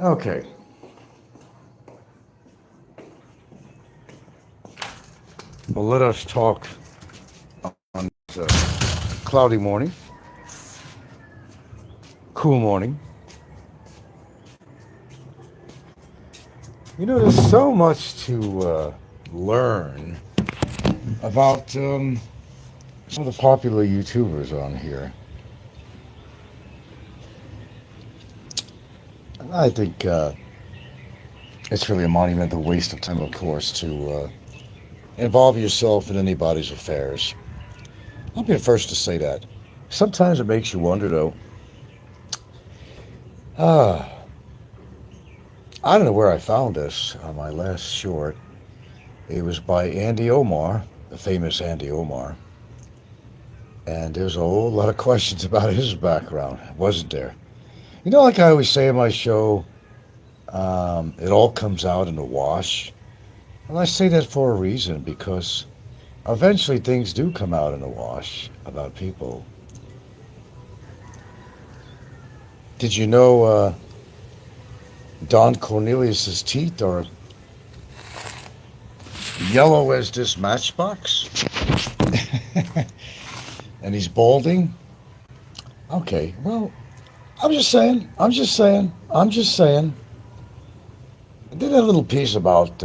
Okay. Well, let us talk on this cloudy morning, cool morning. You know, there's so much to learn about some of the popular YouTubers on here. I think it's really a monumental waste of time, of course, to involve yourself in anybody's affairs. I'll be the first to say that. Sometimes it makes you wonder, though. Ah, I don't know where I found this on my last short. It was by Andy Omar, the famous Andy Omar. And there's a whole lot of questions about his background, wasn't there? You know, like I always say in my show, it all comes out in the wash. And I say that for a reason because eventually things do come out in the wash about people. Did you know Don Cornelius's teeth are yellow as this matchbox? And he's balding? Okay, well, I'm just saying. I did a little piece about,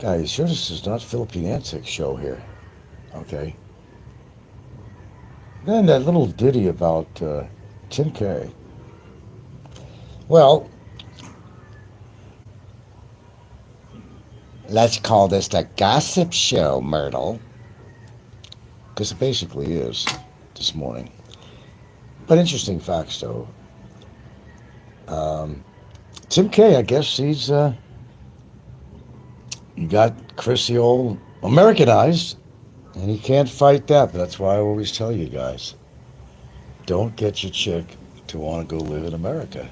guys, sure this is not Philippine Antics show here, okay? Then that little ditty about Tim K. Well, let's call this the gossip show, Myrtle. Because it basically is this morning. But interesting facts, though. Um, Tim K, I guess he got Chrissy all Americanized, and he can't fight that. But that's why I always tell you guys, don't get your chick to want to go live in America.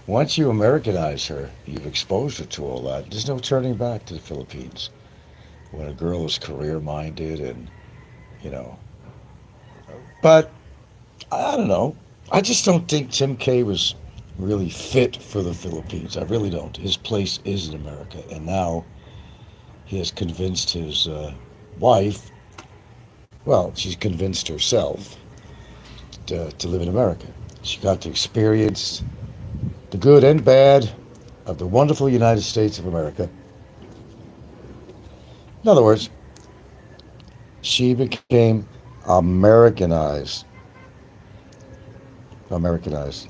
Once you Americanize her, you've exposed her to all that. There's no turning back to the Philippines. When a girl is career minded and, you know. But I don't know. I just don't think Tim K was really fit for the Philippines. I really don't. His place is in America. And now he has convinced his wife, well, she's convinced herself to live in America. She got to experience the good and bad of the wonderful United States of America. In other words, she became Americanized. Americanized.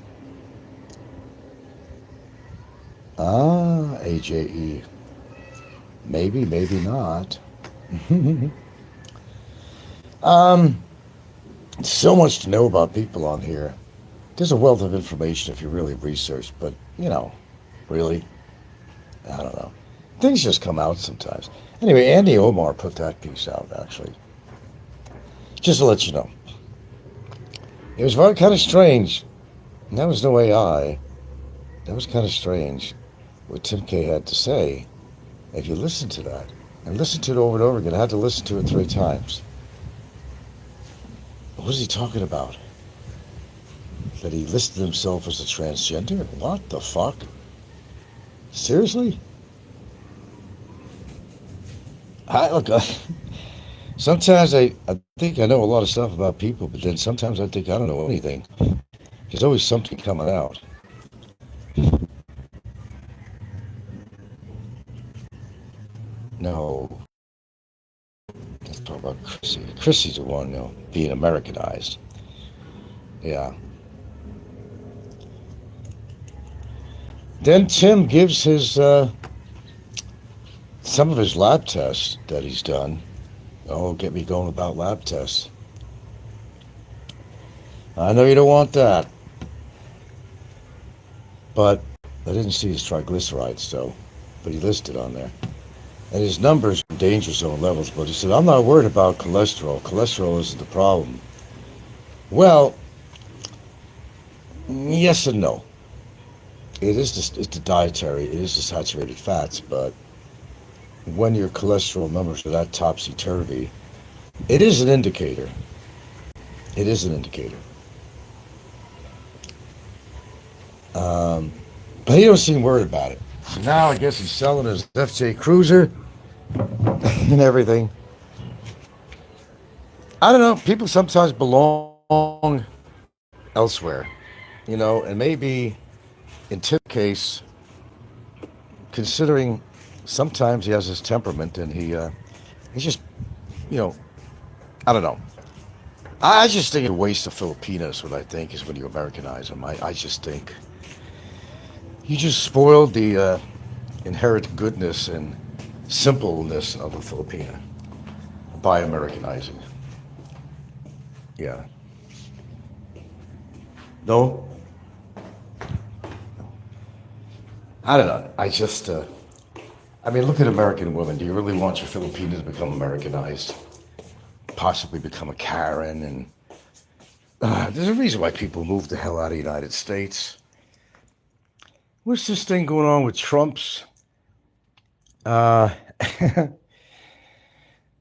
Ah, AJE. Maybe, maybe not. um, so much to know about people on here. There's a wealth of information if you really research, but, really, I don't know. Things just come out sometimes. Anyway, Andy Omar put that piece out, actually. Just to let you know. It was very kind of strange. And that was no AI. That was kind of strange what Tim K had to say. If you listen to that, and listen to it over and over again, I had to listen to it 3 times. What was he talking about? That he listed himself as a transgender? What the fuck? Seriously? Look, sometimes I think I know a lot of stuff about people, but then sometimes I think I don't know anything. There's always something coming out. No, let's talk about Chrissy. Chrissy's the one, being Americanized. Yeah. Then Tim gives his some of his lab tests that he's done. Oh, get me going about lab tests. I know you don't want that, but I didn't see his triglycerides, though. But he listed on there. And his numbers are danger zone levels, but he said, I'm not worried about cholesterol. Cholesterol isn't the problem. Well, yes and no. It's the dietary, it is the saturated fats, but when your cholesterol numbers are that topsy-turvy, it is an indicator. It is an indicator. Um, but he don't seem worried about it. So now I guess he's selling his FJ Cruiser and everything. I don't know. People sometimes belong elsewhere, and maybe in Tim's case, considering sometimes he has his temperament and he's just, you know, I don't know. I just think it's a waste of Filipinos. What I think is when you Americanize them. I just think you just spoiled the inherent goodness and simpleness of a Filipina by Americanizing. Yeah. No, I don't know. I mean, look at American women. Do you really want your Filipinas to become Americanized? Possibly become a Karen? And there's a reason why people move the hell out of the United States. What's this thing going on with Trump's? Uh,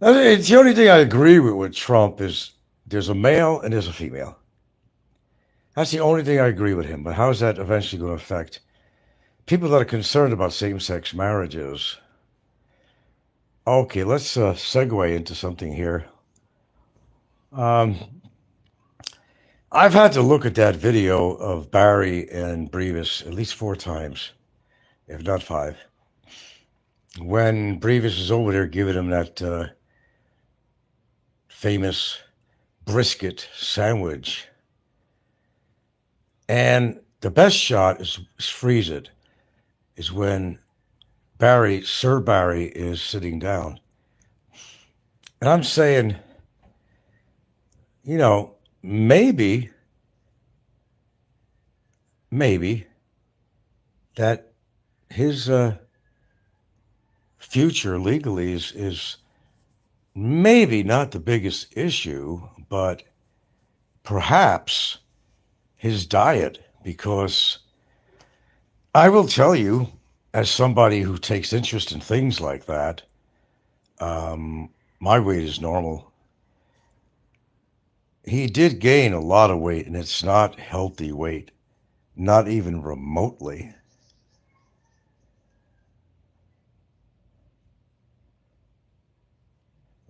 it's the only thing I agree with Trump is there's a male and there's a female. That's the only thing I agree with him. But how is that eventually going to affect people that are concerned about same-sex marriages? Okay, let's segue into something here. Um, I've had to look at that video of Barry and Brevis at least 4 times, if not 5. When Brevis is over there giving him that famous brisket sandwich. And the best shot is freeze it, is when Sir Barry is sitting down. And I'm saying, maybe that his future legally is maybe not the biggest issue, but perhaps his diet, because I will tell you, as somebody who takes interest in things like that, my weight is normal. He did gain a lot of weight, and it's not healthy weight, not even remotely.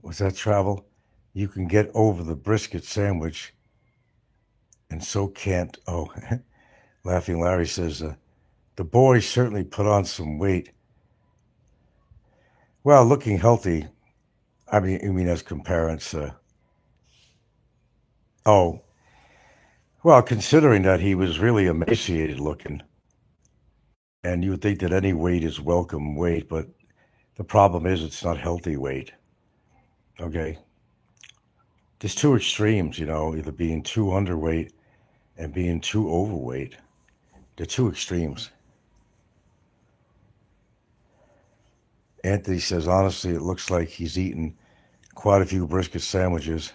Was that travel? You can get over the brisket sandwich, and so can't. Oh, Laughing Larry says, the boy certainly put on some weight. Well, looking healthy, I mean, you mean as comparison? Oh, well, considering that he was really emaciated looking, and you would think that any weight is welcome weight, but the problem is it's not healthy weight. Okay. There's 2 extremes, either being too underweight and being too overweight. They're 2 extremes. Anthony says, honestly, it looks like he's eaten quite a few brisket sandwiches.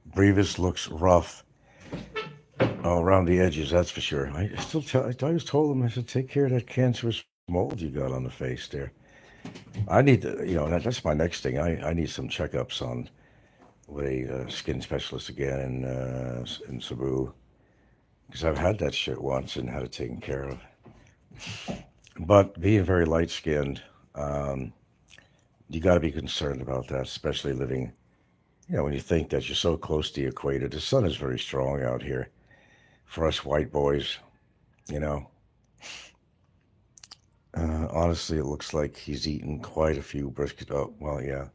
Brevis looks rough around the edges, that's for sure. I always told him, I said, take care of that cancerous mold you got on the face there. I need to, that's my next thing. I need some checkups on with a skin specialist again in Cebu, because I've had that shit once and had it taken care of. But being very light skinned, you got to be concerned about that, especially living, when you think that you're so close to the equator. The sun is very strong out here for us white boys, you know. Honestly, it looks like he's eaten quite a few brisket. Oh, well, yeah.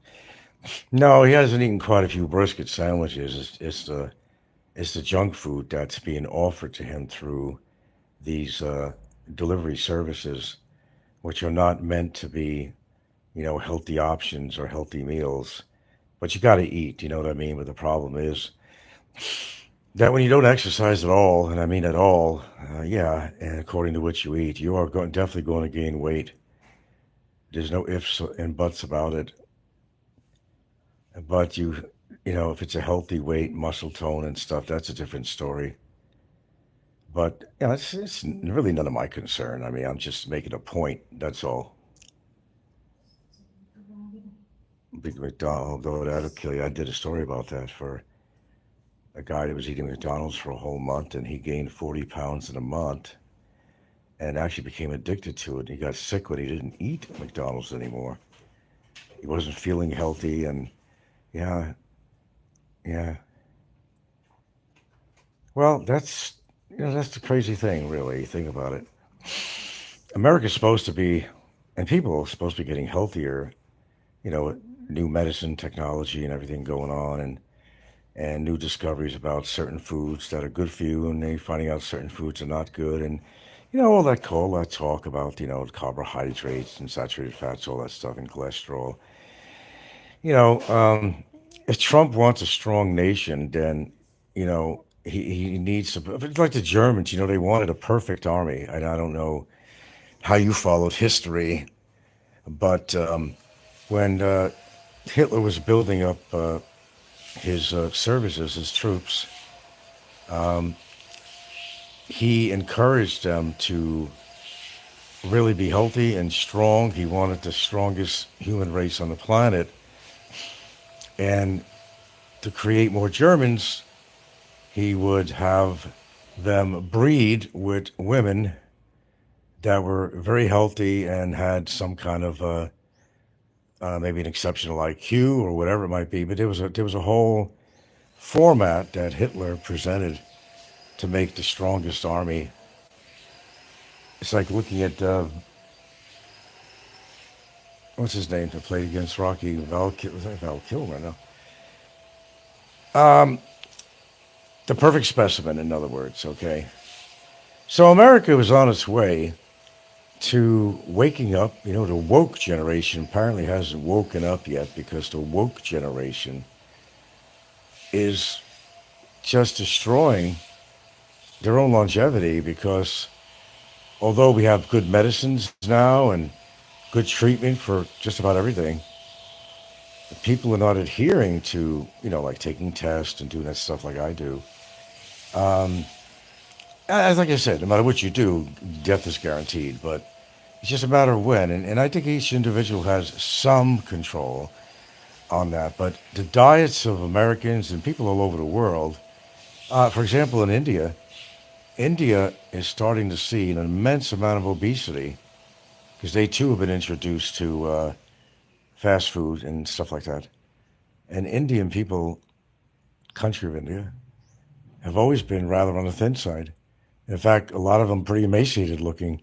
No, he hasn't eaten quite a few brisket sandwiches. It's the junk food that's being offered to him through these delivery services, which are not meant to be, healthy options or healthy meals. But you got to eat, you know what I mean? But the problem is that when you don't exercise at all, and I mean at all, yeah, and according to what you eat, you are definitely going to gain weight. There's no ifs and buts about it. But if it's a healthy weight, muscle tone and stuff, that's a different story. But it's really none of my concern. I mean, I'm just making a point. That's all. Big McDonald, though, that'll kill you. I did a story about that for a guy that was eating McDonald's for a whole month, and he gained 40 pounds in a month and actually became addicted to it. He got sick when he didn't eat McDonald's anymore. He wasn't feeling healthy, and yeah, yeah. Well, that's the crazy thing, really. Think about it. America's supposed to be, and people are supposed to be getting healthier. You know, new medicine technology and everything going on, and new discoveries about certain foods that are good for you, and they finding out certain foods are not good, and all that talk about carbohydrates and saturated fats, all that stuff, and cholesterol. You know, if Trump wants a strong nation, then he needs to. It's like the Germans. They wanted a perfect army, and I don't know how you followed history, but when Hitler was building up his services, his troops, he encouraged them to really be healthy and strong. He wanted the strongest human race on the planet. And to create more Germans, he would have them breed with women that were very healthy and had some kind of maybe an exceptional IQ or whatever it might be. But there was a whole format that Hitler presented to make the strongest army. It's like looking at what's his name that played against Rocky, was that Val Kilmer? No, the perfect specimen. In other words, okay. So America was on its way to waking up. The woke generation apparently hasn't woken up yet, because the woke generation is just destroying their own longevity, because although we have good medicines now and good treatment for just about everything, people are not adhering to, like taking tests and doing that stuff like I do. As like I said, no matter what you do, death is guaranteed, but it's just a matter of when. And I think each individual has some control on that. But the diets of Americans and people all over the world, for example, in India, India is starting to see an immense amount of obesity, because they too have been introduced to fast food and stuff like that. And Indian people, country of India, have always been rather on the thin side. In fact, a lot of them pretty emaciated looking.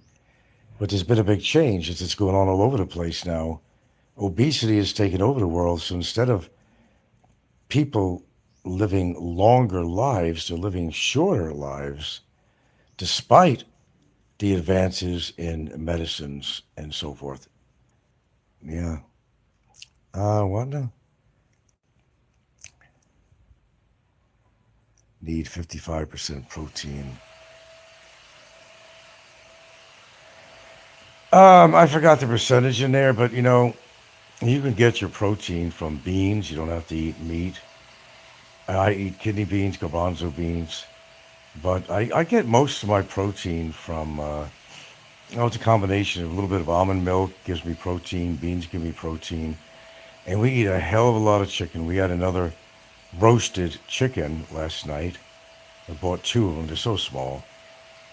But there's been a big change. It's going on all over the place now. Obesity has taken over the world. So instead of people living longer lives, they're living shorter lives, despite the advances in medicines and so forth. Yeah. What now? Need 55% protein. I forgot the percentage in there, but you can get your protein from beans. You don't have to eat meat. I eat kidney beans, garbanzo beans, but I get most of my protein from, it's a combination of a little bit of almond milk gives me protein, beans give me protein, and we eat a hell of a lot of chicken. We had another roasted chicken last night. I bought two of them. They're so small.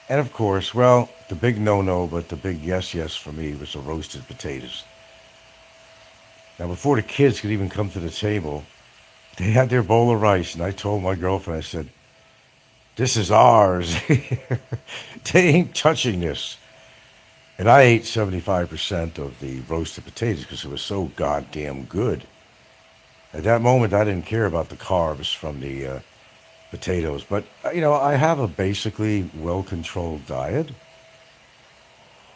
And of course, well, the big no-no, but the big yes for me was the roasted potatoes. Now, before the kids could even come to the table, they had their bowl of rice, and I told my girlfriend, I said, "This is ours. They ain't touching this." And I ate 75% of the roasted potatoes because it was so goddamn good. At that moment, I didn't care about the carbs from the potatoes. But, I have a basically well controlled diet.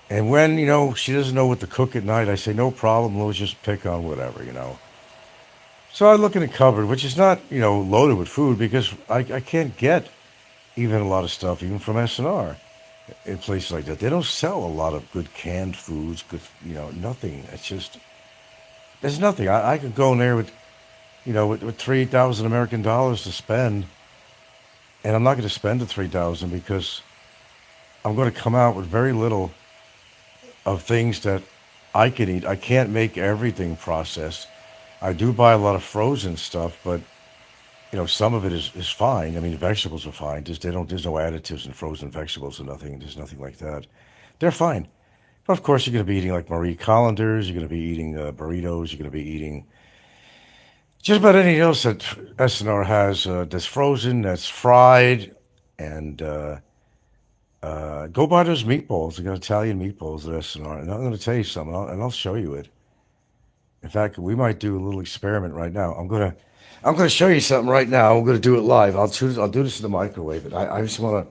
And when, she doesn't know what to cook at night, I say, no problem, let's just pick on whatever. So I look in the cupboard, which is not, loaded with food, because I can't get even a lot of stuff, even from S&R in places like that. They don't sell a lot of good canned foods, good, nothing. It's just, there's nothing. I could go in there with 3,000 American dollars to spend, and I'm not going to spend the 3,000, because I'm going to come out with very little of things that I can eat. I can't make everything processed. I do buy a lot of frozen stuff, but some of it is fine. I mean, vegetables are fine. There's no additives in frozen vegetables or nothing. There's nothing like that. They're fine. But of course, you're going to be eating like Marie Callender's. You're going to be eating burritos. You're going to be eating just about anything else that SNR has that's frozen, that's fried, and go buy those meatballs. They got Italian meatballs at SNR, and I'm going to tell you something, and I'll show you it. In fact, we might do a little experiment right now. I'm gonna show you something right now. I'm gonna do it live. I'll do this in the microwave. But I just wanna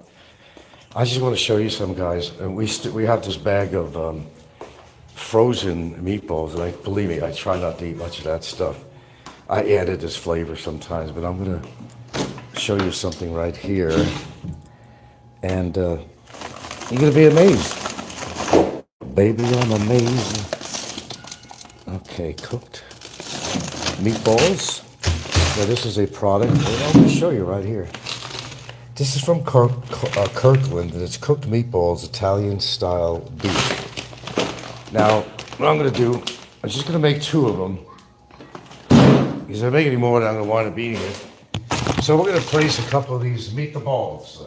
show you some guys. And we have this bag of frozen meatballs, and believe me, I try not to eat much of that stuff. I added this flavor sometimes, but I'm gonna show you something right here, and you're gonna be amazed, baby. I'm amazed. Okay, cooked meatballs. Now this is a product. I'm going to show you right here. This is from Kirkland, and it's cooked meatballs, Italian style beef. Now, what I'm going to do, I'm just going to make two of them. Because if I make any more, then I'm going to wind up eating it. So we're going to place a couple of these meat the balls.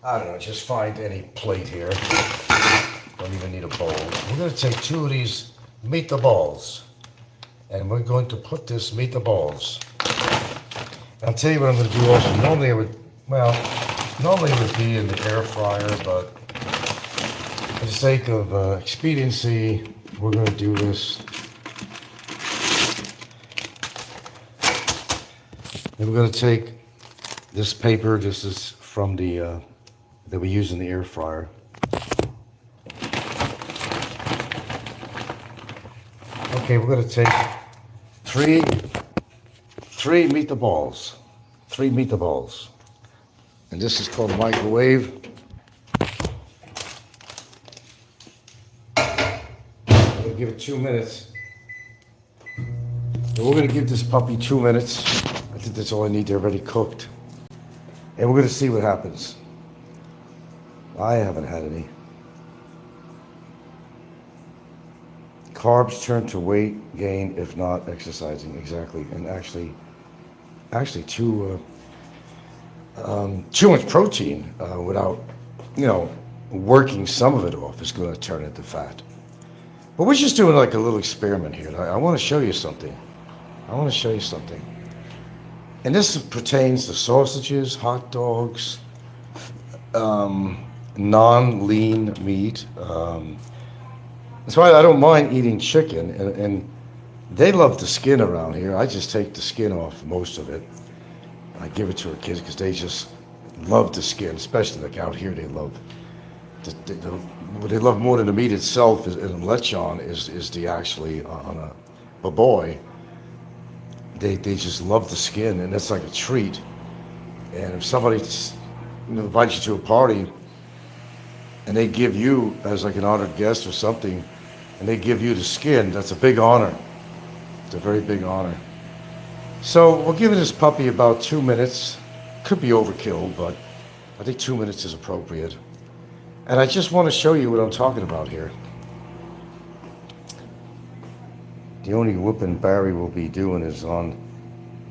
I don't know, just find any plate here. Don't even need a bowl. We're going to take two of these meat the balls, and we're going to put this meat the balls. I'll tell you what I'm going to do also. Normally it would be in the air fryer, but for the sake of expediency, we're going to do this. And we're going to take this paper. This is from the that we use in the air fryer. Okay, we're going to take three meat the balls. Three meat the balls. And this is called microwave. We'll give it 2 minutes. And we're going to give this puppy 2 minutes. I think that's all I need. They're already cooked. And we're going to see what happens. I haven't had any. Carbs turn to weight gain if not exercising. Exactly. And actually too much protein without, working some of it off is going to turn into fat. But we're just doing like a little experiment here. I want to show you something. And this pertains to sausages, hot dogs, non-lean meat. That's why I don't mind eating chicken, and they love the skin around here. I just take the skin off most of it. I give it to our kids because they just love the skin, especially like out here. They love what they love more than the meat itself is in lechon is the actually on a baboy. They just love the skin, and that's like a treat. And if somebody invites you to a party, and they give you as like an honored guest or something, and they give you the skin, that's a big honor. It's a very big honor. So we'll give this puppy about 2 minutes. Could be overkill, but I think 2 minutes is appropriate. And I just want to show you what I'm talking about here. The only whooping Barry will be doing is on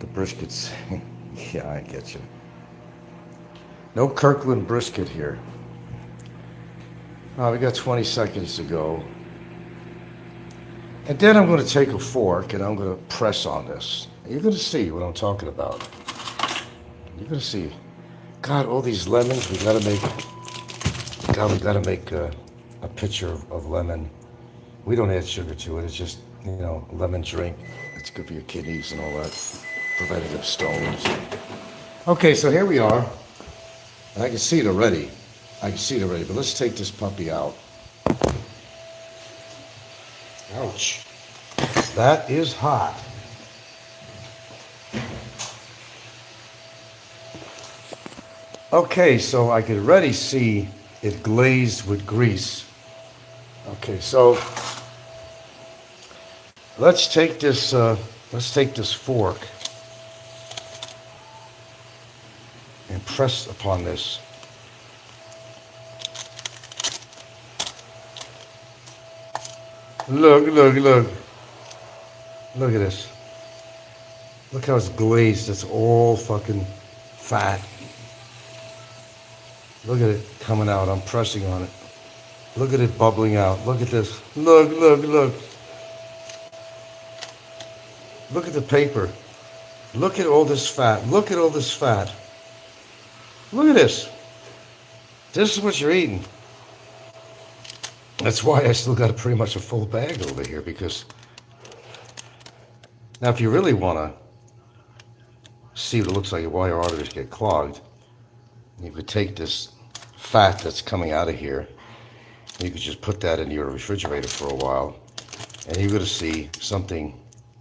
the briskets. Yeah, I get you. No Kirkland brisket here. We got 20 seconds to go. And then I'm going to take a fork and I'm going to press on this. You're going to see what I'm talking about. You're going to see. God, all these lemons, we got to make a pitcher of lemon. We don't add sugar to it. It's just, lemon drink. It's good for your kidneys and all that. Preventative stones. Okay, so here we are. And I can see it already. But let's take this puppy out. Ouch. That is hot. Okay, so I could already see it glazed with grease. Okay, so let's take this fork and press upon this. Look. Look at this. Look how it's glazed. It's all fucking fat. Look at it coming out. I'm pressing on it. Look at it bubbling out. Look at this. Look, look, look. Look at the paper. Look at all this fat. Look at all this fat. Look at this. This is what you're eating. That's why I still got pretty much a full bag over here, because now if you really want to see what it looks like, why your arteries get clogged, you could take this fat that's coming out of here, you could just put that in your refrigerator for a while, and you're going to see something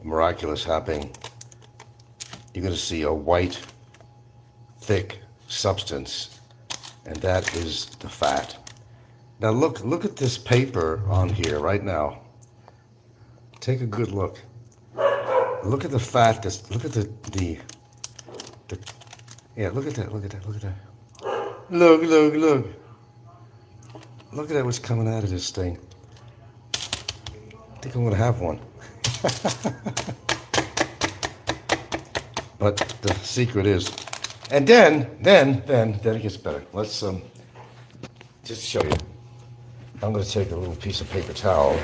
miraculous happening. You're going to see a white, thick substance, and that is the fat. Now look at this paper on here right now. Take a good look. Look at the fat. Look at the yeah. Look at that. Look at that. Look at that. Look, look, look. Look at that. What's coming out of this thing? I think I'm gonna have one. But the secret is, and then it gets better. Let's just show you. I'm going to take a little piece of paper towel,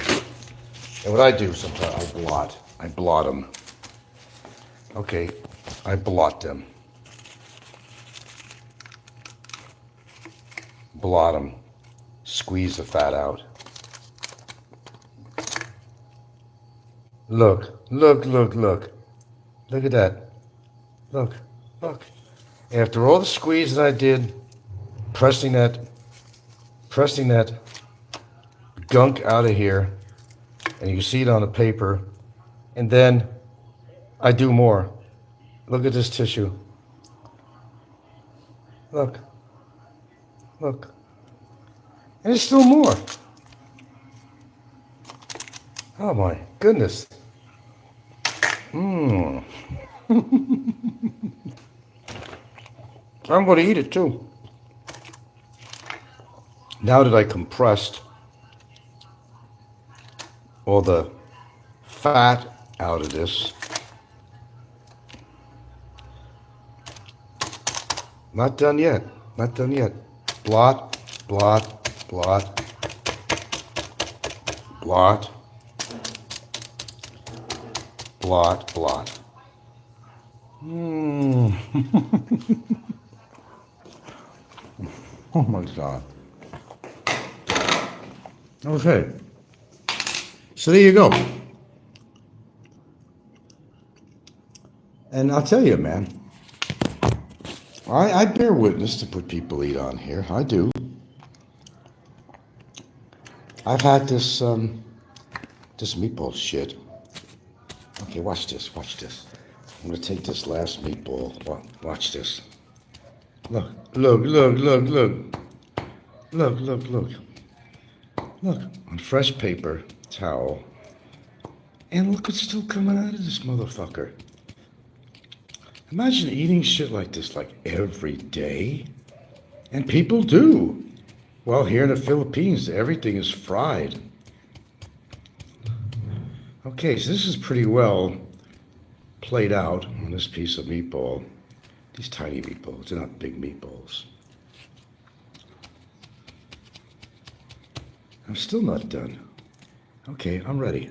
and what I do sometimes, I blot them. Okay, I blot them. Blot them. Squeeze the fat out. Look, look, look, look. Look at that. Look, look. After all the squeeze that I did, pressing that gunk out of here, and you can see it on the paper, and then I do more. Look at this tissue. Look. Look. And there's still more. Oh my goodness. I'm going to eat it too. Now that I compressed all the fat out of this, not done yet, not done yet. Blot, blot, blot, blot, blot, blot. Oh my God. Okay. So there you go. And I'll tell you, man, I bear witness to what people eat on here. I do. I've had this meatball shit. Okay, watch this, watch this. I'm going to take this last meatball. Watch this. Look, look, look, look, look. Look, look, look. Look, on fresh paper towel. And look what's still coming out of this motherfucker. Imagine eating shit like this like every day. And people do. Well, here in the Philippines, everything is fried. Okay, so this is pretty well played out on this piece of meatball. These tiny meatballs, they're not big meatballs. I'm still not done. Okay, I'm ready.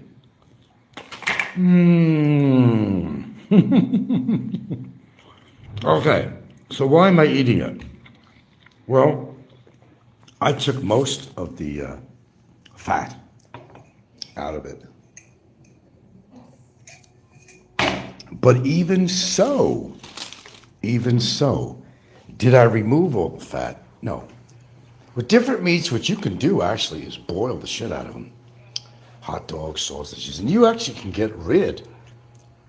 Okay, so why am I eating it? Well, I took most of the fat out of it. But even so, did I remove all the fat? No. With different meats, what you can do actually is boil the shit out of them. Hot dogs, sausages, and you actually can get rid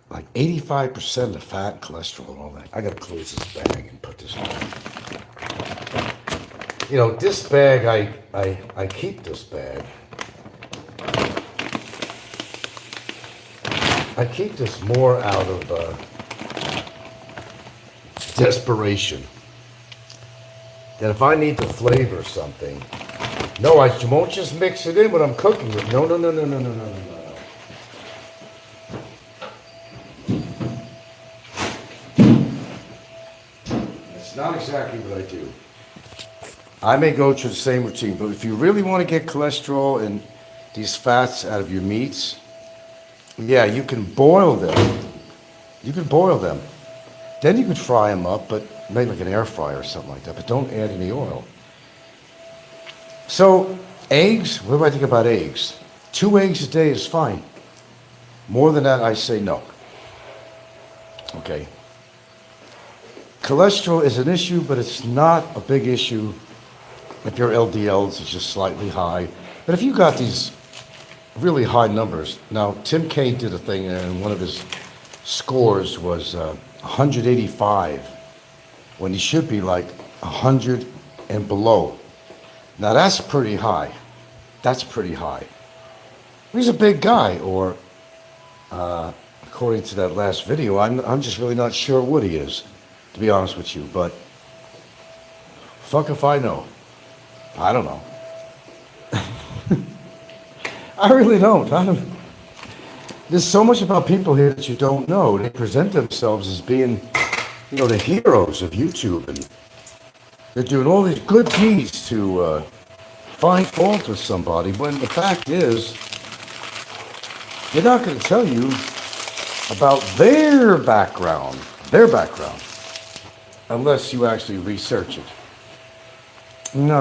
like 85% of the fat and cholesterol and all that. I gotta close this bag and put this away. You know, this bag, I keep this bag. I keep this more out of desperation. That if I need to flavor something, no, I won't just mix it in when I'm cooking it. No. exactly what I do. I may go through the same routine, but if you really want to get cholesterol and these fats out of your meats, yeah, you can boil them. You can boil them. Then you could fry them up, but maybe like an air fryer or something like that, but don't add any oil. So, eggs, what do I think about eggs? 2 eggs a day is fine. More than that, I say no. Okay. Cholesterol is an issue, but it's not a big issue if your LDLs is just slightly high. But if you got these really high numbers, now Tim Kaine did a thing and one of his scores was 185 when he should be like 100 and below. Now that's pretty high. That's pretty high. He's a big guy, or according to that last video, I'm just really not sure what he is, to be honest with you. But fuck if I know. I don't know. I really don't. I don't. There's so much about people here that you don't know. They present themselves as being, the heroes of YouTube, and they're doing all these good deeds to find fault with somebody. When the fact is, they're not going to tell you about their background, unless you actually research it. No.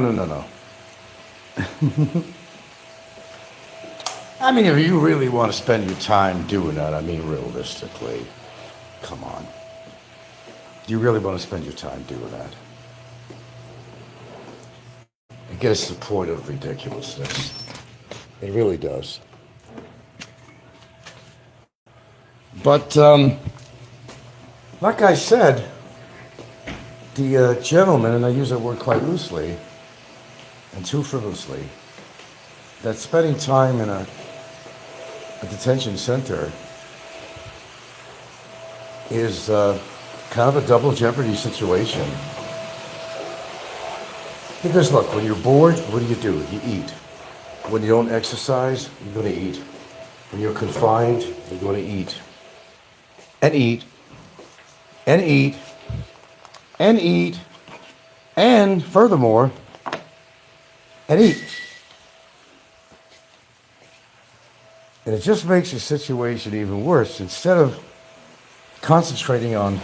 I mean, if you really want to spend your time doing that, I mean, realistically, come on. Do you really want to spend your time doing that? It gets to the point of ridiculousness. It really does. But, like I said, the gentleman, and I use that word quite loosely and too frivolously, that spending time in a detention center is kind of a double jeopardy situation. Because look, when you're bored, what do? You eat. When you don't exercise, you're going to eat. When you're confined, you're going to eat. And eat. And eat. And eat. And furthermore, and eat. And it just makes the situation even worse. Instead of concentrating on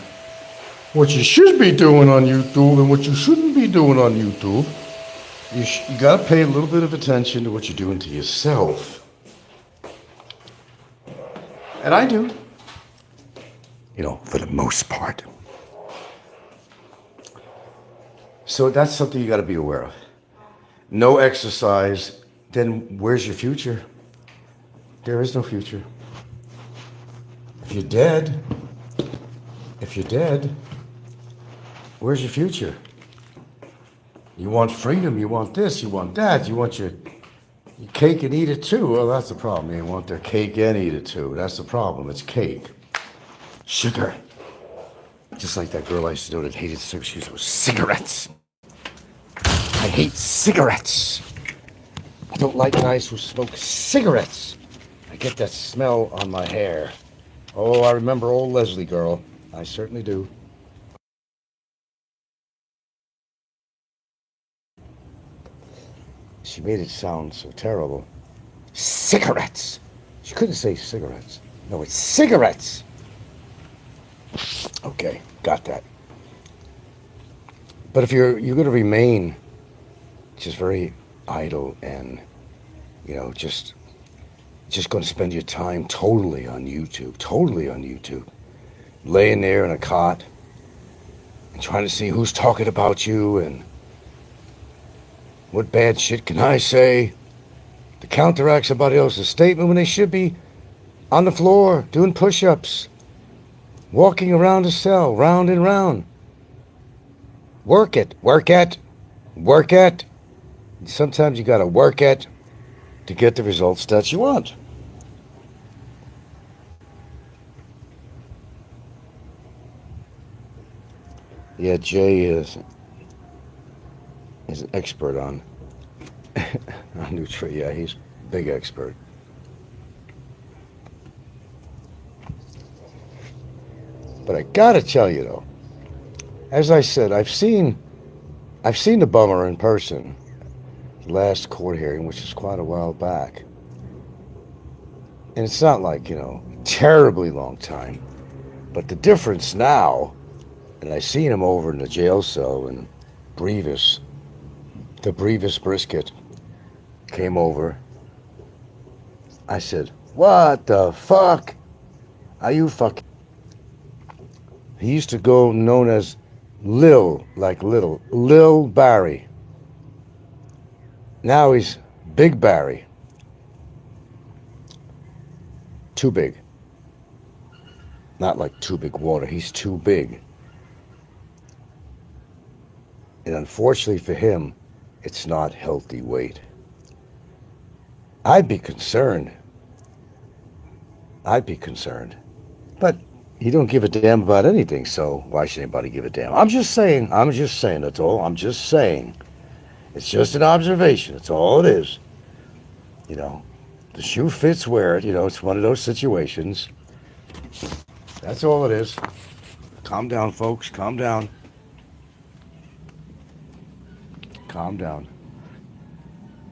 what you should be doing on YouTube and what you shouldn't be doing on YouTube, you got to pay a little bit of attention to what you're doing to yourself. And I do. For the most part. So that's something you got to be aware of. No exercise, then where's your future? There is no future. If you're dead, where's your future? You want freedom, you want this, you want that, you want your cake and eat it too. Well, that's the problem. They want their cake and eat it too. That's the problem. It's cake. Sugar. Just like that girl I used to know that hated cigarettes. She was cigarettes. I hate cigarettes. I don't like guys who smoke cigarettes. I get that smell on my hair. Oh, I remember old Leslie girl. I certainly do. She made it sound so terrible. Cigarettes. She couldn't say cigarettes. No, it's cigarettes. Okay, got that. But if you're going to remain just very idle and, just going to spend your time totally on YouTube, laying there in a cot and trying to see who's talking about you and what bad shit can I say to counteract somebody else's statement when they should be on the floor doing push-ups, walking around a cell, round and round. Work it. Sometimes you gotta work it to get the results that you want. Yeah, Jay is an expert on Nutri. Yeah, he's a big expert. But I gotta tell you though, As I said, I've seen the bummer in person. The last court hearing, which is quite a while back, and it's not like terribly long time. But the difference now, and I seen him over in the jail cell, and Brevis, the Brevis brisket, came over. I said, "What the fuck? Are you fucking?" He used to go known as Lil, like little, Lil Barry. Now he's Big Barry. Too big. Not like too big water. He's too big. And unfortunately for him, it's not healthy weight. I'd be concerned. I'd be concerned. But he don't give a damn about anything, so why should anybody give a damn? I'm just saying, that's all. I'm just saying. It's just an observation, that's all it is. You know, the shoe fits, wear it, it's one of those situations. That's all it is. Calm down, folks, calm down. Calm down.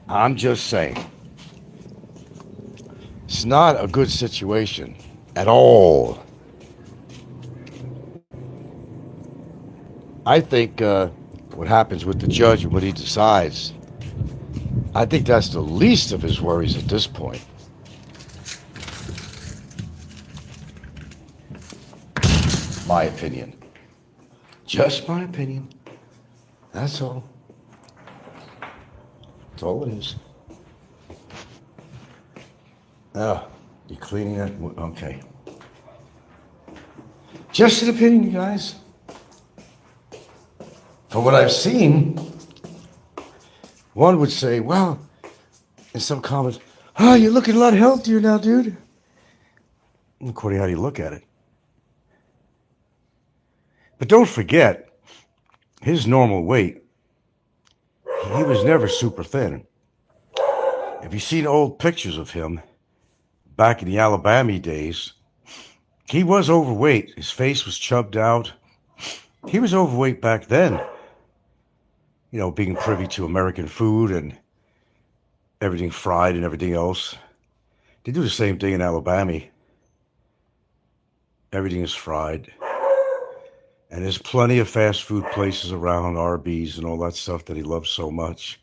I'm just saying. It's not a good situation at all. I think what happens with the judge and what he decides, I think that's the least of his worries at this point. My opinion. Just my opinion. That's all. That's all it is. Oh, you cleaning that? Okay. Just an opinion, you guys. From what I've seen, one would say, well, in some comments, oh, you're looking a lot healthier now, dude. According to how you look at it. But don't forget, his normal weight, he was never super thin. If you've seen old pictures of him back in the Alabama days, he was overweight. His face was chubbed out. He was overweight back then. Being privy to American food and everything fried and everything else. They do the same thing in Alabama. Everything is fried. And there's plenty of fast food places around, Arby's and all that stuff that he loves so much.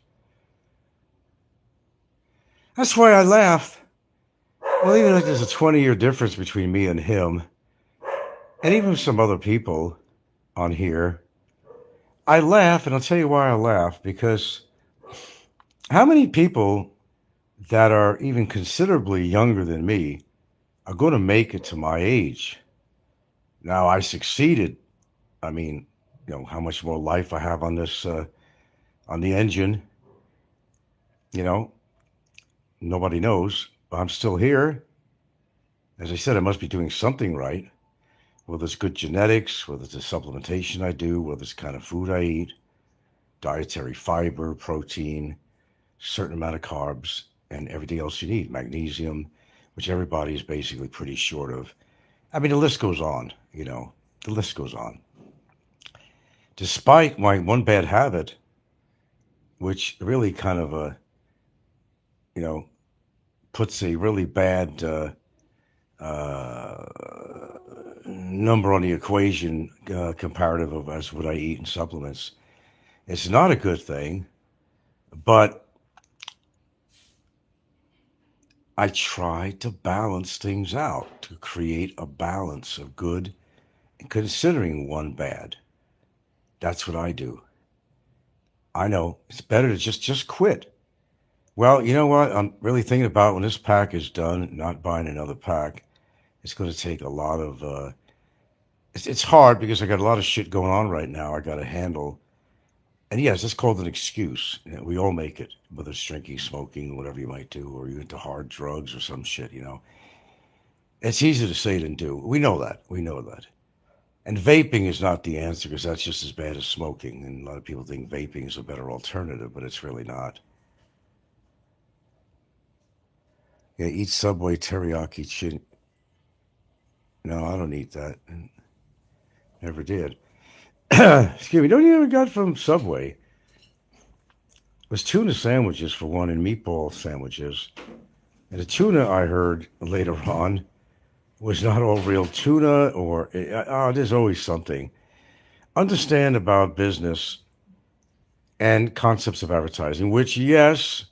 That's why I laugh. Well, even like there's a 20-year difference between me and him, and even some other people on here, I laugh, and I'll tell you why I laugh, because how many people that are even considerably younger than me are going to make it to my age? Now, I succeeded. I mean, how much more life I have on this, on the engine, nobody knows. But I'm still here. As I said, I must be doing something right. Whether it's good genetics, whether it's the supplementation I do, whether it's the kind of food I eat, dietary fiber, protein, certain amount of carbs, and everything else you need, magnesium, which everybody is basically pretty short of. I mean, the list goes on, the list goes on. Despite my one bad habit, which really kind of, puts a really bad number on the equation comparative of as what I eat in supplements. It's not a good thing, but I try to balance things out to create a balance of good, considering one bad. That's what I do. I know it's better to just quit. Well, you know what? I'm really thinking about when this pack is done, not buying another pack. It's going to take a lot of. It's hard because I got a lot of shit going on right now. I got to handle. And yes, it's called an excuse. We all make it, whether it's drinking, smoking, whatever you might do, or you into hard drugs or some shit, It's easier to say than do. We know that. We know that. And vaping is not the answer because that's just as bad as smoking. And a lot of people think vaping is a better alternative, but it's really not. Yeah, eat Subway teriyaki chicken. No, I don't eat that. Never did. Excuse me. Don't you ever got from Subway? It was tuna sandwiches for one and meatball sandwiches. And the tuna I heard later on was not all real tuna, or there's always something. Understand about business and concepts of advertising, which, yes,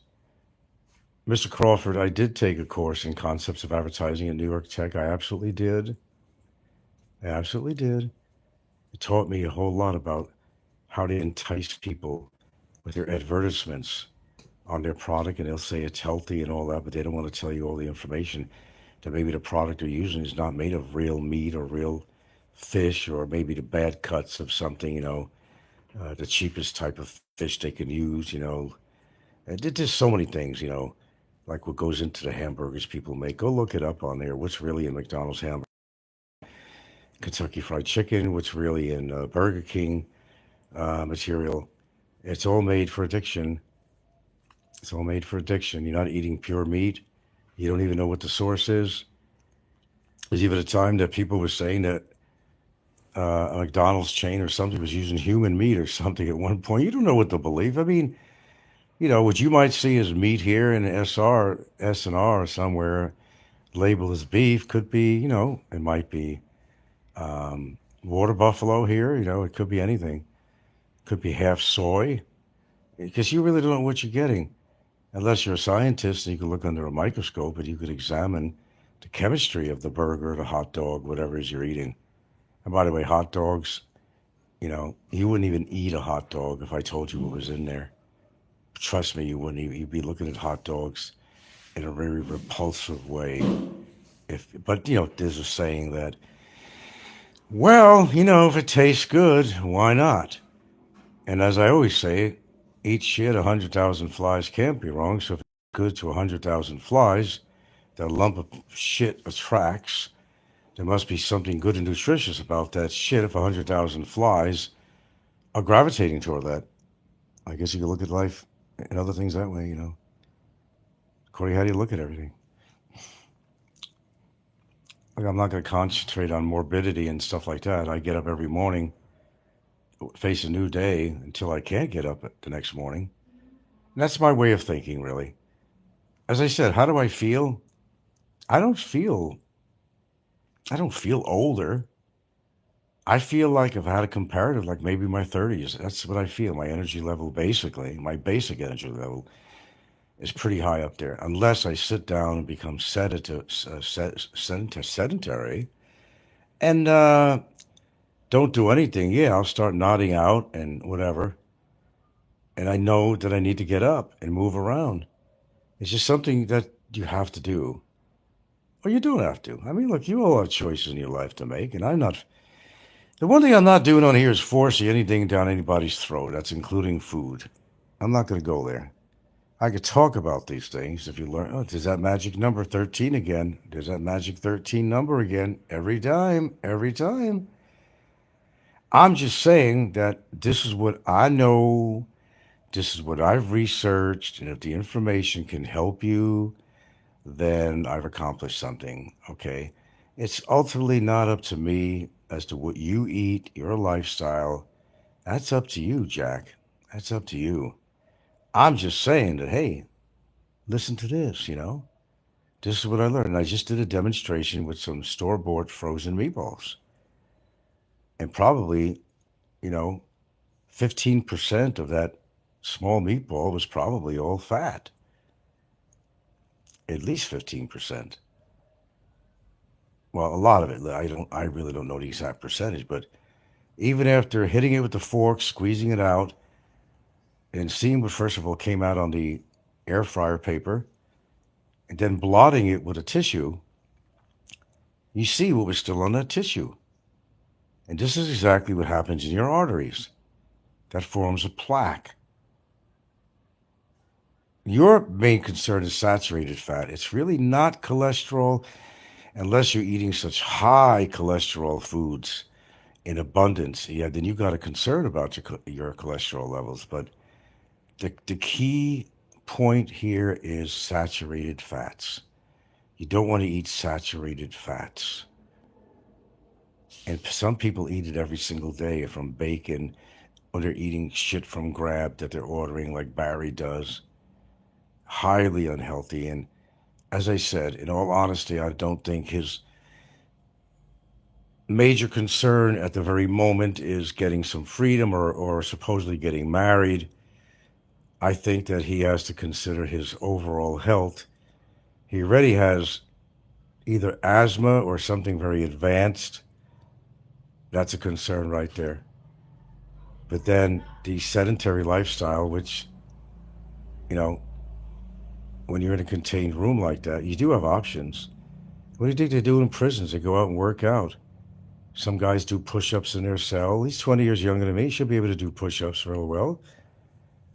Mr. Crawford, I did take a course in concepts of advertising at New York Tech. I absolutely did. I absolutely did. It taught me a whole lot about how to entice people with their advertisements on their product, and they'll say it's healthy and all that, but they don't want to tell you all the information that maybe the product they're using is not made of real meat or real fish, or maybe the bad cuts of something, the cheapest type of fish they can use, And there's so many things, like what goes into the hamburgers people make. Go look it up on there. What's really in McDonald's hamburger, Kentucky Fried Chicken, what's really in Burger King material. It's all made for addiction. It's all made for addiction. You're not eating pure meat. You don't even know what the source is. There's even a time that people were saying that a McDonald's chain or something was using human meat or something at one point. You don't know what to believe. I mean, what you might see as meat here in S&R somewhere labeled as beef could be, it might be water buffalo here. It could be anything. Could be half soy, because you really don't know what you're getting unless you're a scientist and you can look under a microscope and you could examine the chemistry of the burger, the hot dog, whatever it is you're eating. And by the way, hot dogs, you wouldn't even eat a hot dog if I told you what was in there. Trust me, you wouldn't. You'd be looking at hot dogs in a very repulsive way. But there's a saying that, well, if it tastes good, why not? And as I always say, eat shit, 100,000 flies can't be wrong. So if it's good to 100,000 flies, that lump of shit attracts. There must be something good and nutritious about that shit if 100,000 flies are gravitating toward that. I guess you could look at life and other things that way, Corey, how do you look at everything? Like, I'm not going to concentrate on morbidity and stuff like that. I get up every morning, face a new day until I can't get up the next morning. And that's my way of thinking, really. As I said, how do I feel? I don't feel older. I feel like I've had a comparative, like maybe my 30s. That's what I feel. My energy level, basically, my basic energy level is pretty high up there. Unless I sit down and become sedentary and don't do anything. Yeah, I'll start nodding out and whatever. And I know that I need to get up and move around. It's just something that you have to do. Or you don't have to. I mean, look, you all have choices in your life to make, and I'm not. The one thing I'm not doing on here is forcing anything down anybody's throat. That's including food. I'm not going to go there. I could talk about these things if you learn. Oh, there's that magic number 13 again. There's that magic 13 number again. Every time, every time. I'm just saying that this is what I know. This is what I've researched. And if the information can help you, then I've accomplished something. Okay. It's ultimately not up to me as to what you eat, your lifestyle. That's up to you, Jack. That's up to you. I'm just saying that, hey, listen to this, This is what I learned. I just did a demonstration with some store-bought frozen meatballs. And probably, you know, 15% of that small meatball was probably all fat. At least 15%. Well, a lot of it. I really don't know the exact percentage, but even after hitting it with the fork, squeezing it out, and seeing what first of all came out on the air fryer paper, and then blotting it with a tissue, you see what was still on that tissue. And this is exactly what happens in your arteries. That forms a plaque. Your main concern is saturated fat. It's really not cholesterol unless you're eating such high cholesterol foods in abundance. Yeah, then you've got a concern about your cholesterol levels. But the key point here is saturated fats. You don't want to eat saturated fats. And some people eat it every single day, from bacon, or they're eating shit from Grab that they're ordering, like Barry does. Highly unhealthy. And as I said, in all honesty, I don't think his major concern at the very moment is getting some freedom or supposedly getting married. I think that he has to consider his overall health. He already has either asthma or something very advanced. That's a concern right there. But then the sedentary lifestyle, which, you know, when you're in a contained room like that, you do have options. What do you think they do in prisons? They go out and work out. Some guys do push ups in their cell. He's 20 years younger than me. He should be able to do push ups real well,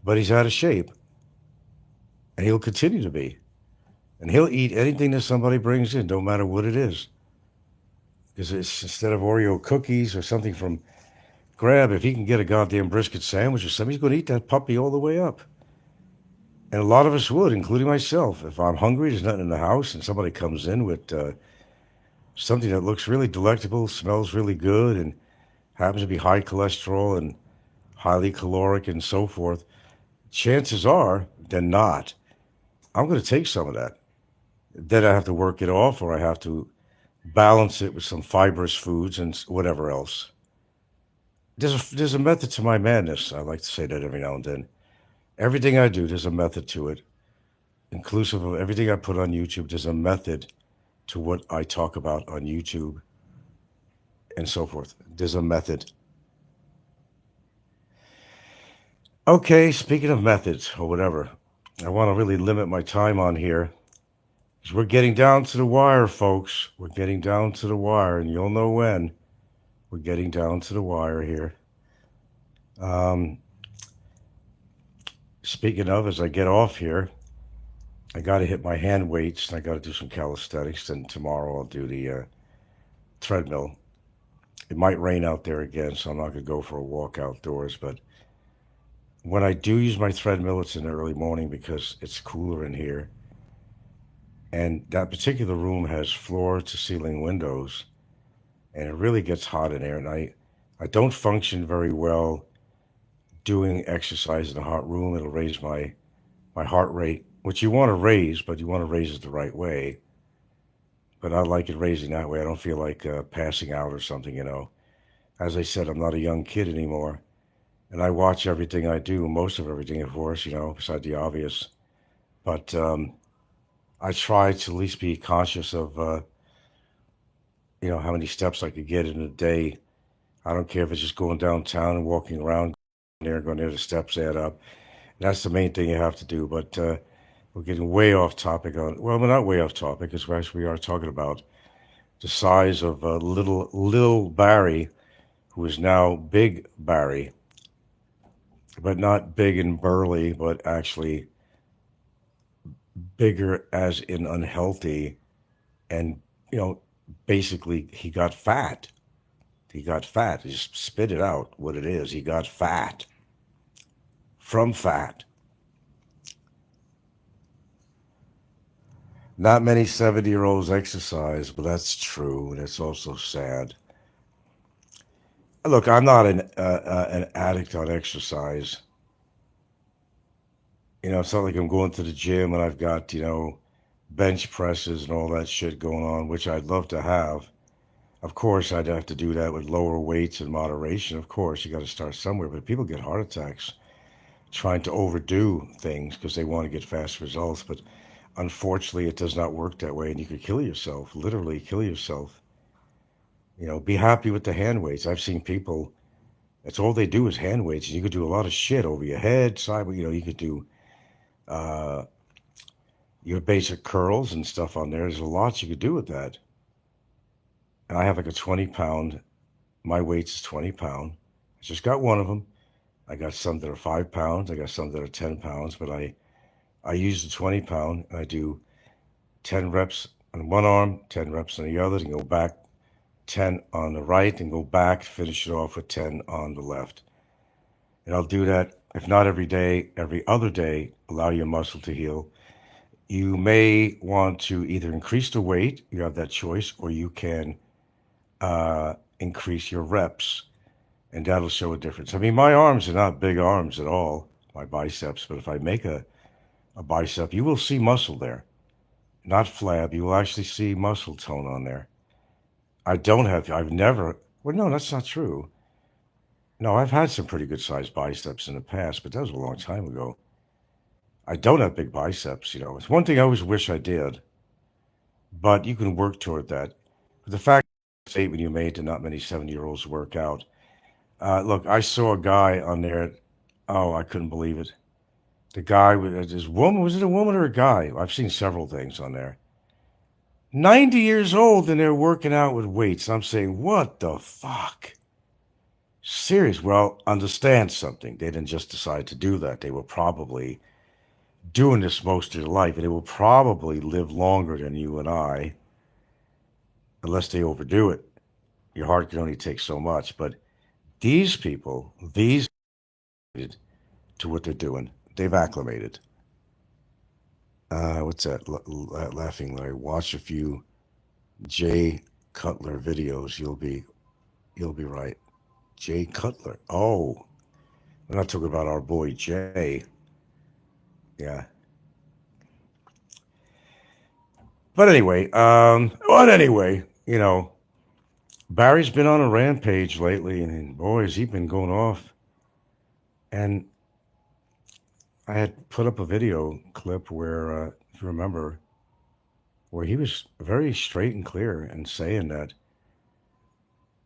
but he's out of shape, and he'll continue to be. And he'll eat anything that somebody brings in, no matter what it is. Because it's, instead of Oreo cookies or something from Grab, if he can get a goddamn brisket sandwich or something, he's going to eat that puppy all the way up. And a lot of us would, including myself. If I'm hungry, there's nothing in the house, and somebody comes in with something that looks really delectable, smells really good, and happens to be high cholesterol and highly caloric and so forth, chances are than not, I'm going to take some of that. Then I have to work it off, or I have to balance it with some fibrous foods and whatever else. There's a method to my madness. I like to say that every now and then. Everything I do, there's a method to it, inclusive of everything I put on YouTube. There's a method to what I talk about on YouTube and so forth. There's a method. Okay, speaking of methods or whatever, I want to really limit my time on here because we're getting down to the wire, folks. We're getting down to the wire, and you'll know when. We're getting down to the wire here. Um, Speaking of, as I get off here, I got to hit my hand weights, and I got to do some calisthenics. And tomorrow I'll do the treadmill. It might rain out there again, so I'm not going to go for a walk outdoors. But when I do use my treadmill, it's in the early morning because it's cooler in here. And that particular room has floor to ceiling windows, and it really gets hot in there. And I don't function very well doing exercise in a hot room. It'll raise my heart rate, which you want to raise, but you want to raise it the right way. But I like it raising that way. I don't feel like passing out or something. As I said, I'm not a young kid anymore. And I watch everything I do, most of everything, of course, beside the obvious. But I try to at least be conscious of, how many steps I could get in a day. I don't care if it's just going downtown and walking around going there, the steps add up. That's the main thing you have to do. But we're getting way off topic on, well, we're not way off topic because we actually are talking about the size of little Barry, who is now Big Barry, but not big and burly, but actually bigger as in unhealthy. And, basically he got fat. He got fat. He just spit it out what it is. He got fat from fat. Not many 70-year-olds exercise, but that's true, and it's also sad. Look, I'm not an addict on exercise. It's not like I'm going to the gym and I've got, bench presses and all that shit going on, which I'd love to have. Of course, I'd have to do that with lower weights and moderation. Of course, you got to start somewhere. But people get heart attacks trying to overdo things because they want to get fast results. But unfortunately, it does not work that way. And you could kill yourself, literally kill yourself. Be happy with the hand weights. I've seen people, that's all they do is hand weights. And you could do a lot of shit over your head, side, you could do uh, your basic curls and stuff on there. There's a lot you could do with that. And I have like a 20-pound, my weight is 20 pound. I just got one of them. I got some that are 5 pounds. I got some that are 10 pounds, but I use the 20 pound and I do 10 reps on one arm, 10 reps on the other, and go back 10 on the right and go back, finish it off with 10 on the left. And I'll do that, if not every day, every other day, allow your muscle to heal. You may want to either increase the weight, you have that choice, or you can increase your reps, and that'll show a difference. I mean, my arms are not big arms at all, my biceps, but if I make a bicep, you will see muscle there, not flab. You will actually see muscle tone on there. I've never, well, no, that's not true. No, I've had some pretty good sized biceps in the past, but that was a long time ago. I don't have big biceps, you know. It's one thing I always wish I did, but you can work toward that. But the fact statement you made that not many 70-year-olds work out. Look, I saw a guy on there. Oh, I couldn't believe it. The guy with this woman, was it a woman or a guy? I've seen several things on there. 90 years old and they're working out with weights. I'm saying, what the fuck? Serious. Well, understand something. They didn't just decide to do that. They were probably doing this most of their life, and they will probably live longer than you and I, unless they overdo it. Your heart can only take so much. But these people, to what they're doing, they've acclimated. What's that? Laughing Larry. Watch a few Jay Cutler videos. You'll be right. Jay Cutler. Oh, we're not talking about our boy Jay. Yeah. But anyway, you know, Barry's been on a rampage lately, and boy, has he been going off. And I had put up a video clip where, if you remember, where he was very straight and clear and saying that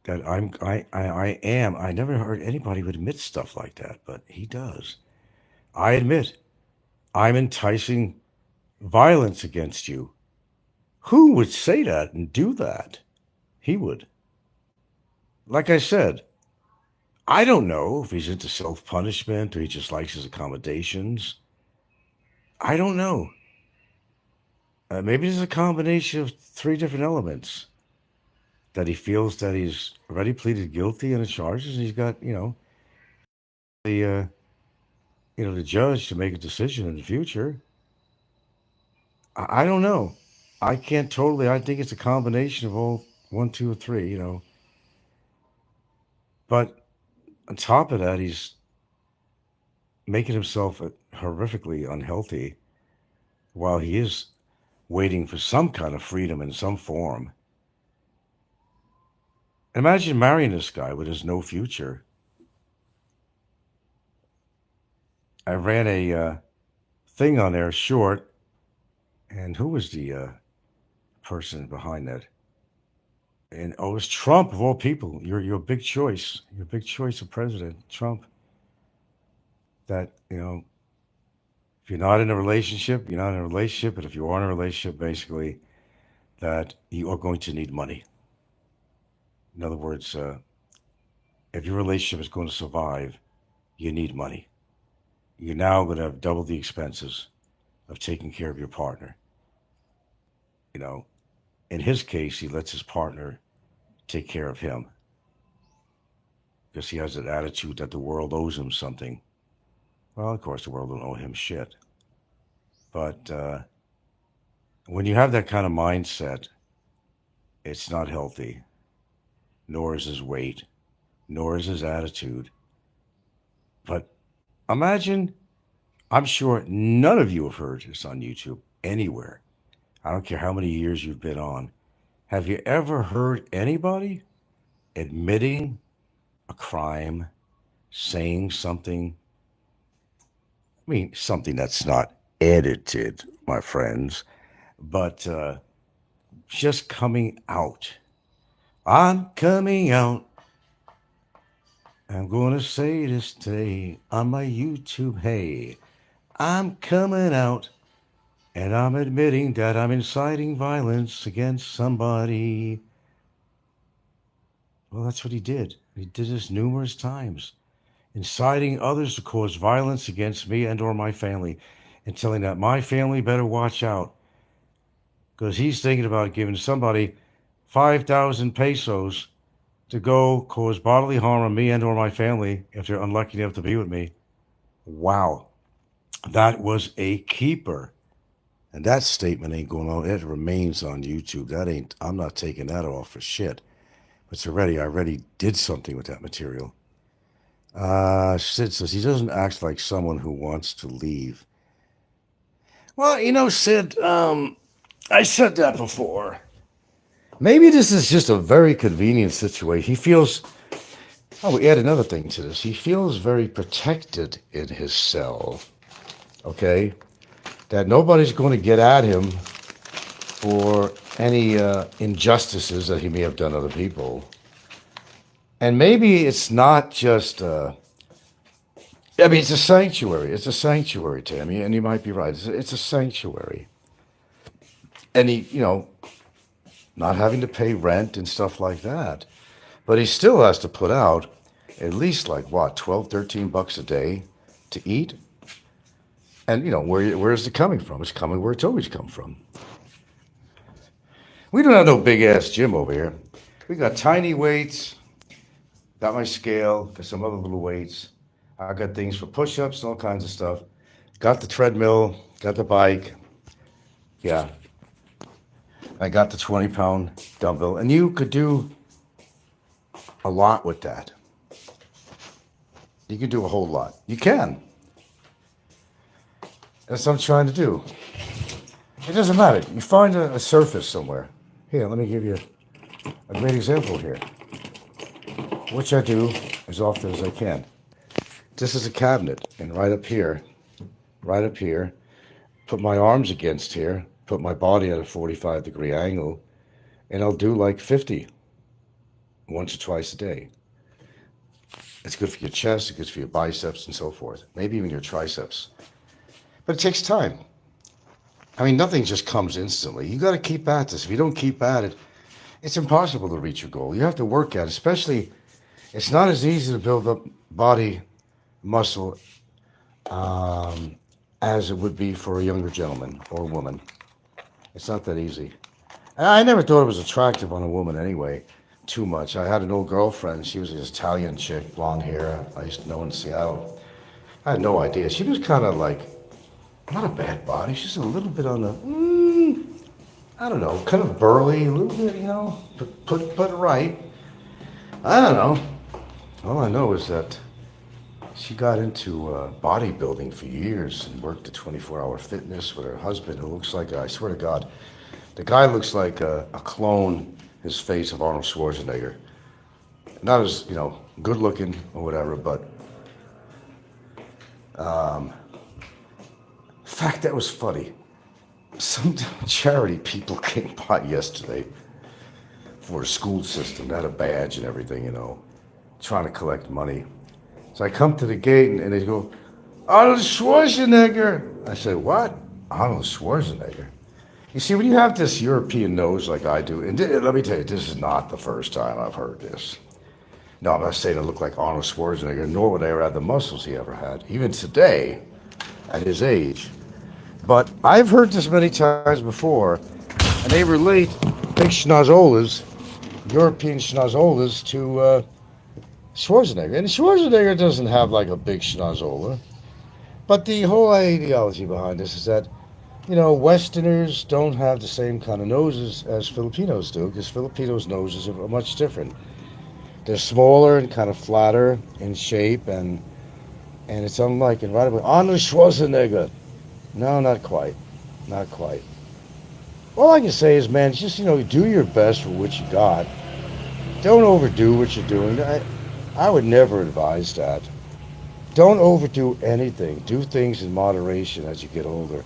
I never heard anybody would admit stuff like that, but he does. I admit I'm enticing violence against you. Who would say that and do that? He would. Like I said, I don't know if he's into self-punishment or he just likes his accommodations. I don't know. Maybe there's a combination of three different elements that he feels that he's already pleaded guilty on the charges, and he's got, the the judge to make a decision in the future. I don't know. I can't totally. I think it's a combination of all one, two, or three. But on top of that, he's making himself horrifically unhealthy while he is waiting for some kind of freedom in some form. Imagine marrying this guy with his no future. I ran a thing on there short, and who was the person behind that? And oh, it was Trump of all people. Your big choice, your big choice of president, Trump. That if you're not in a relationship, you're not in a relationship. But if you are in a relationship, basically, that you are going to need money. In other words, if your relationship is going to survive, you need money. You're now going to have double the expenses of taking care of your partner. In his case, he lets his partner take care of him because he has an attitude that the world owes him something. Well, of course, the world don't owe him shit. But when you have that kind of mindset, it's not healthy, nor is his weight, nor is his attitude. But imagine, I'm sure none of you have heard this on YouTube anywhere. I don't care how many years you've been on. Have you ever heard anybody admitting a crime, saying something? I mean, something that's not edited, my friends, but just coming out. I'm coming out. I'm going to say this today on my YouTube. Hey, I'm coming out. And I'm admitting that I'm inciting violence against somebody. Well, that's what he did. He did this numerous times. Inciting others to cause violence against me and or my family. And telling that my family better watch out. Because he's thinking about giving somebody 5,000 pesos to go cause bodily harm on me and or my family if they're unlucky enough to be with me. Wow. That was a keeper. And that statement ain't going on. It remains on YouTube. I'm not taking that off for shit. I already did something with that material. Sid says he doesn't act like someone who wants to leave. Well, Sid, I said that before. Maybe this is just a very convenient situation. He feels, oh, we add another thing to this. He feels very protected in his cell, okay? That nobody's going to get at him for any injustices that he may have done to other people. And maybe it's not just, I mean, it's a sanctuary. It's a sanctuary, Tammy, and you might be right. It's a sanctuary. And he, not having to pay rent and stuff like that. But he still has to put out at least like what, 12, 13 bucks a day to eat. And where is it coming from? It's coming where it's always come from. We don't have no big ass gym over here. We got tiny weights, got my scale, got some other little weights. I got things for push-ups and all kinds of stuff. Got the treadmill, got the bike. Yeah. I got the 20-pound dumbbell. And you could do a lot with that. You can do a whole lot. You can. That's what I'm trying to do. It doesn't matter. You find a surface somewhere. Here, let me give you a great example here. Which I do as often as I can. This is a cabinet, and right up here, put my arms against here, put my body at a 45-degree angle, and I'll do like 50 once or twice a day. It's good for your chest, it's good for your biceps and so forth, maybe even your triceps. But it takes time. I mean, nothing just comes instantly. You got to keep at this. If you don't keep at it, it's impossible to reach your goal. You have to work at it, especially, it's not as easy to build up body muscle as it would be for a younger gentleman or woman. It's not that easy. And I never thought it was attractive on a woman anyway, too much. I had an old girlfriend. She was an Italian chick, blonde hair. I used to know in Seattle. I had no idea. She was kind of like, not a bad body. She's a little bit on the, I don't know, kind of burly, a little bit, put right. I don't know. All I know is that she got into bodybuilding for years and worked at 24-hour fitness with her husband, who looks like, I swear to God, the guy looks like a clone, his face, of Arnold Schwarzenegger. Not as, good looking or whatever, but in fact, that was funny. Some charity people came by yesterday for a school system. They had a badge and everything, trying to collect money. So I come to the gate and they go, Arnold Schwarzenegger. I say, what? Arnold Schwarzenegger? You see, when you have this European nose like I do, and let me tell you, this is not the first time I've heard this. No, I'm not saying I look like Arnold Schwarzenegger, nor would I ever have the muscles he ever had, even today, at his age. But I've heard this many times before, and they relate big schnozolas, European schnozolas, to Schwarzenegger. And Schwarzenegger doesn't have like a big schnozola. But the whole ideology behind this is that, Westerners don't have the same kind of noses as Filipinos do, because Filipinos' noses are much different. They're smaller and kind of flatter in shape, and it's unlike, and right away, Arnold Schwarzenegger. No, not quite. Not quite. All I can say is, man, just, do your best for what you got. Don't overdo what you're doing. I would never advise that. Don't overdo anything. Do things in moderation as you get older.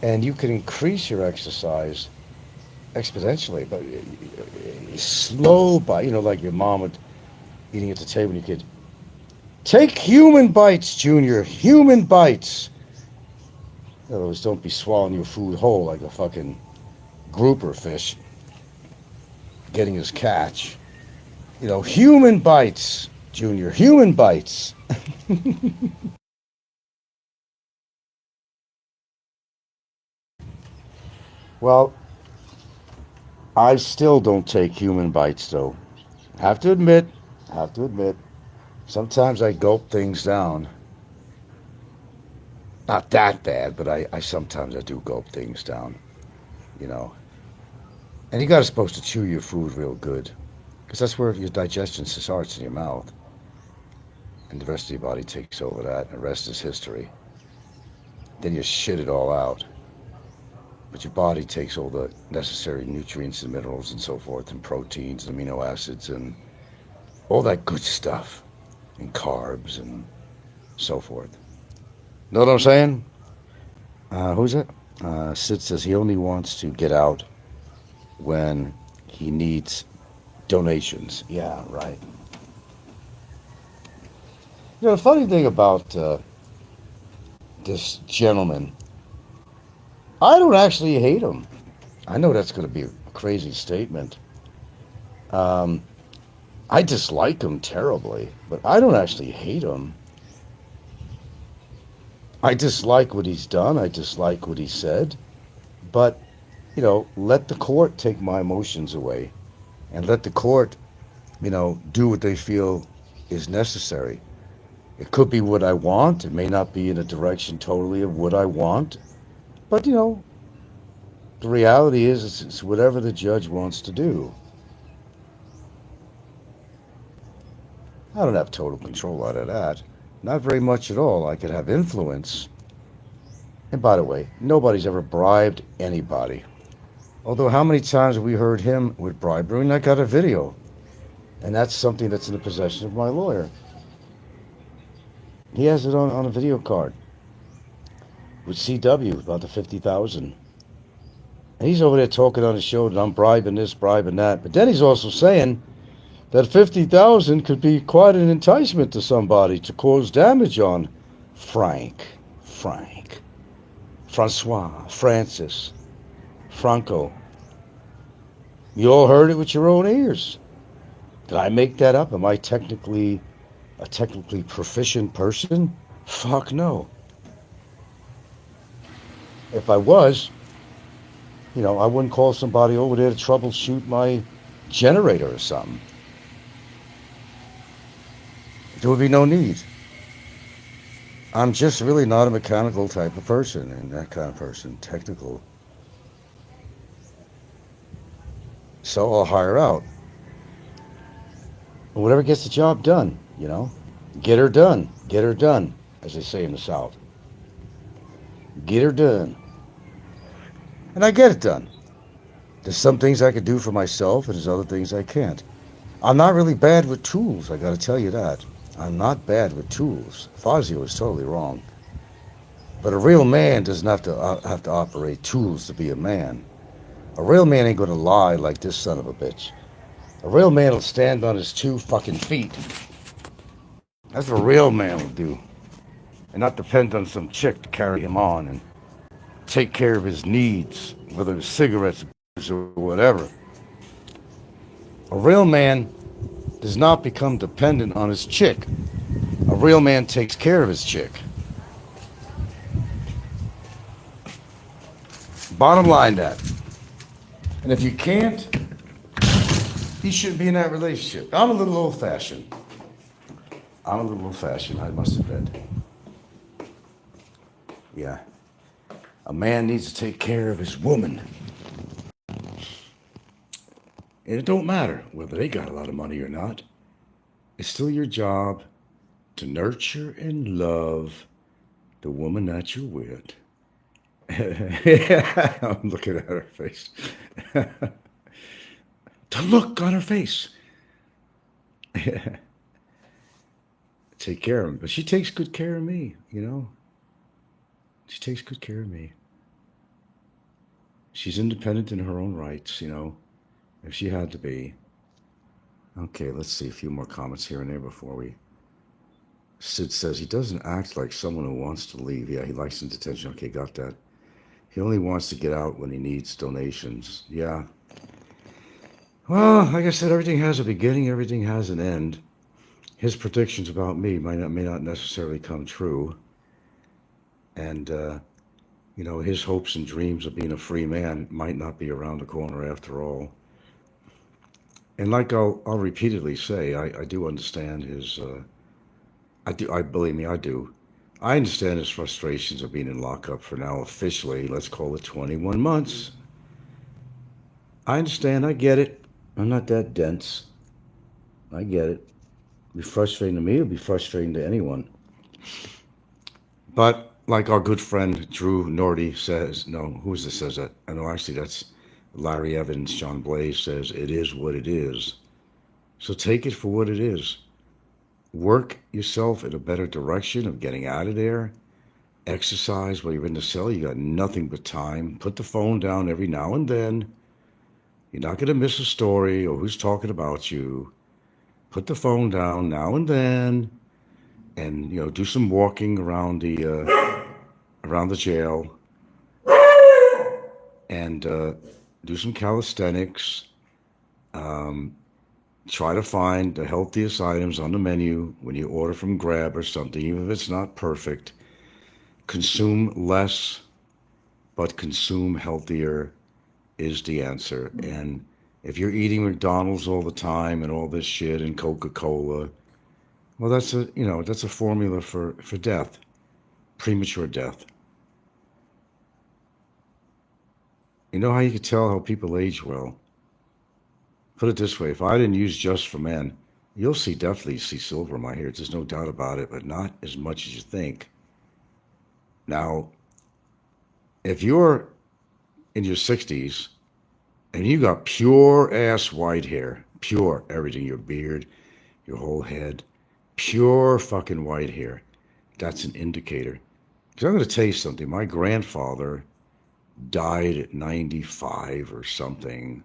And you can increase your exercise exponentially, but slow by, like your mom would eating at the table when your kid. Take human bites, Junior. Human bites. In other words, don't be swallowing your food whole like a fucking grouper fish getting his catch. Human bites, Junior. Human bites. Well, I still don't take human bites, though. Have to admit, sometimes I gulp things down. Not that bad, but I sometimes I do gulp things down, And you got to supposed to chew your food real good. Because that's where your digestion starts in your mouth. And the rest of your body takes over that, and the rest is history. Then you shit it all out. But your body takes all the necessary nutrients and minerals and so forth, and proteins and amino acids and all that good stuff, and carbs and so forth. Know what I'm saying? Who's it? Sid says he only wants to get out when he needs donations. Yeah, right. You know, the funny thing about this gentleman, I don't actually hate him. I know that's going to be a crazy statement. Um, I dislike him terribly, but I don't actually hate him. I dislike what he's done. I dislike what he said. But, you know, let the court take my emotions away and let the court, you know, do what they feel is necessary. It could be what I want. It may not be in a direction totally of what I want. But, you know, the reality is it's whatever the judge wants to do. I don't have total control out of that. Not very much at all. I could have influence. And by the way, nobody's ever bribed anybody. Although how many times have we heard him with bribery? And I got a video. And that's something that's in the possession of my lawyer. He has it on a video card. With CW, about the 50,000. And he's over there talking on his show that I'm bribing this, bribing that. But then he's also saying that 50,000 could be quite an enticement to somebody to cause damage on Francois, Francis, Franco. You all heard it with your own ears. Did I make that up? Am I technically a technically proficient person? Fuck no. If I was, you know, I wouldn't call somebody over there to troubleshoot my generator or something. There would be no need. I'm just really not a mechanical type of person, and that kind of person, technical. So I'll hire out. And whatever gets the job done, you know. Get her done, as they say in the South. Get her done. And I get it done. There's some things I could do for myself, and there's other things I can't. I'm not really bad with tools, I gotta tell you that. I'm not bad with tools. Fazio is totally wrong. But a real man doesn't have to operate tools to be a man. A real man ain't gonna lie like this son of a bitch. A real man will stand on his 2 fucking feet. That's what a real man will do. And not depend on some chick to carry him on and take care of his needs, whether it's cigarettes or whatever. A real man does not become dependent on his chick. A real man takes care of his chick. Bottom line that. And if you can't, you shouldn't be in that relationship. I'm a little old-fashioned. I must admit. Yeah. A man needs to take care of his woman. And it don't matter whether they got a lot of money or not. It's still your job to nurture and love the woman that you're with. I'm looking at her face. The look on her face. Take care of him. But she takes good care of me, you know. She takes good care of me. She's independent in her own rights, you know, if she had to be. Okay, let's see a few more comments here and there before we... Sid says he doesn't act like someone who wants to leave. Yeah, he likes some detention. Okay, got that. He only wants to get out when he needs donations. Yeah. Well, like I said, everything has a beginning, everything has an end. His predictions about me may not necessarily come true. And, you know, his hopes and dreams of being a free man might not be around the corner after all. And like I'll repeatedly say, I do understand his, believe me, I do. I understand his frustrations of being in lockup for now officially, let's call it 21 months. I understand, I get it. I'm not that dense. I get it. It'd be frustrating to me. It'd be frustrating to anyone. But like our good friend Drew Nordy says, no, who is this says that? I know actually that's Larry Evans, John Blaze says, it is what it is. So take it for what it is. Work yourself in a better direction of getting out of there. Exercise while you're in the cell. You got nothing but time. Put the phone down every now and then. You're not going to miss a story or who's talking about you. Put the phone down now and then, and do some walking around the jail, and do some calisthenics. Try to find the healthiest items on the menu when you order from Grab or something, even if it's not perfect. Consume less, but consume healthier is the answer. And if you're eating McDonald's all the time and all this shit and Coca-Cola, well, that's a formula for death, premature death. You know how you can tell how people age well? Put it this way, if I didn't use Just for Men, you'll definitely see silver in my hair. There's no doubt about it, but not as much as you think. Now, if you're in your 60s and you got pure ass white hair, pure everything, your beard, your whole head, pure fucking white hair, that's an indicator. Because I'm going to tell you something. My grandfather died at 95 or something.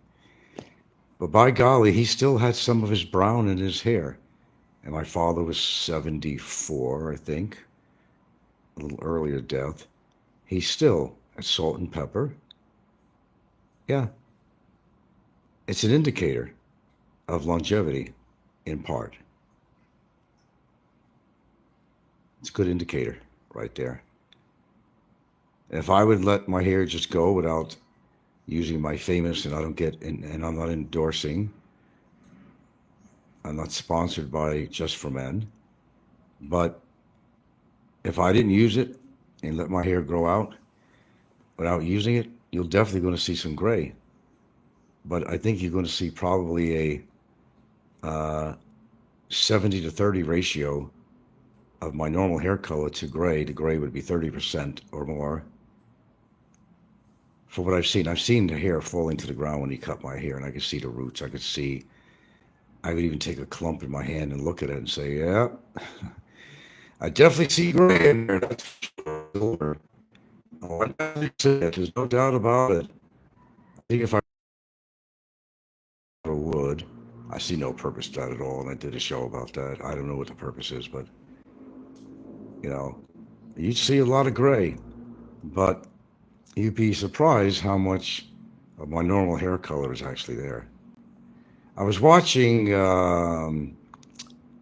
But by golly, he still had some of his brown in his hair. And my father was 74, I think, a little earlier death. He still had salt and pepper. Yeah. It's an indicator of longevity, in part. It's a good indicator right there. If I would let my hair just go without using my famous, and I'm not endorsing, I'm not sponsored by Just for Men, but if I didn't use it and let my hair grow out without using it, you're definitely going to see some gray. But I think you're going to see probably a 70 to 30 ratio of my normal hair color to gray. The gray would be 30% or more. For what I've seen the hair falling to the ground when he cut my hair, and I could see the roots. I would even take a clump in my hand and look at it and say, yeah, I definitely see gray in there. That's silver. Oh, there's no doubt about it. I think if I would, I see no purpose to that at all, and I did a show about that. I don't know what the purpose is, but, you'd see a lot of gray, but you'd be surprised how much of my normal hair color is actually there. I was watching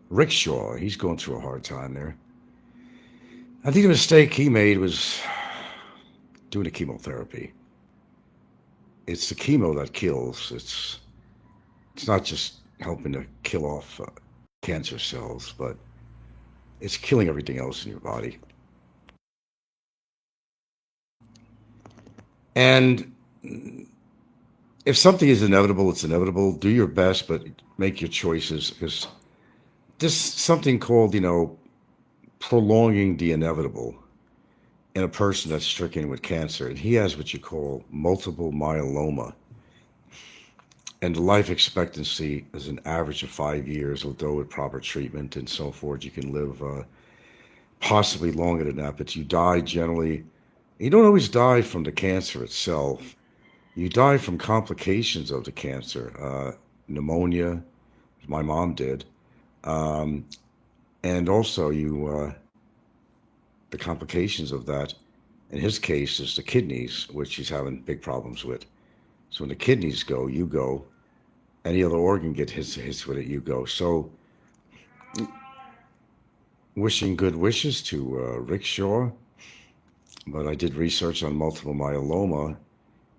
Rick Shaw. He's going through a hard time there. I think the mistake he made was doing the chemotherapy. It's the chemo that kills. It's not just helping to kill off cancer cells, but it's killing everything else in your body. And if something is inevitable, it's inevitable. Do your best, but make your choices. Because there's something called, prolonging the inevitable in a person that's stricken with cancer. And he has what you call multiple myeloma. And the life expectancy is an average of 5 years, although with proper treatment and so forth, you can live possibly longer than that. But you die generally. You don't always die from the cancer itself. You die from complications of the cancer, pneumonia, as my mom did, and also the complications of that. In his case, is the kidneys, which he's having big problems with. So when the kidneys go, you go. Any other organ gets hits with it, you go. So, wishing good wishes to Rick Shaw. But I did research on multiple myeloma,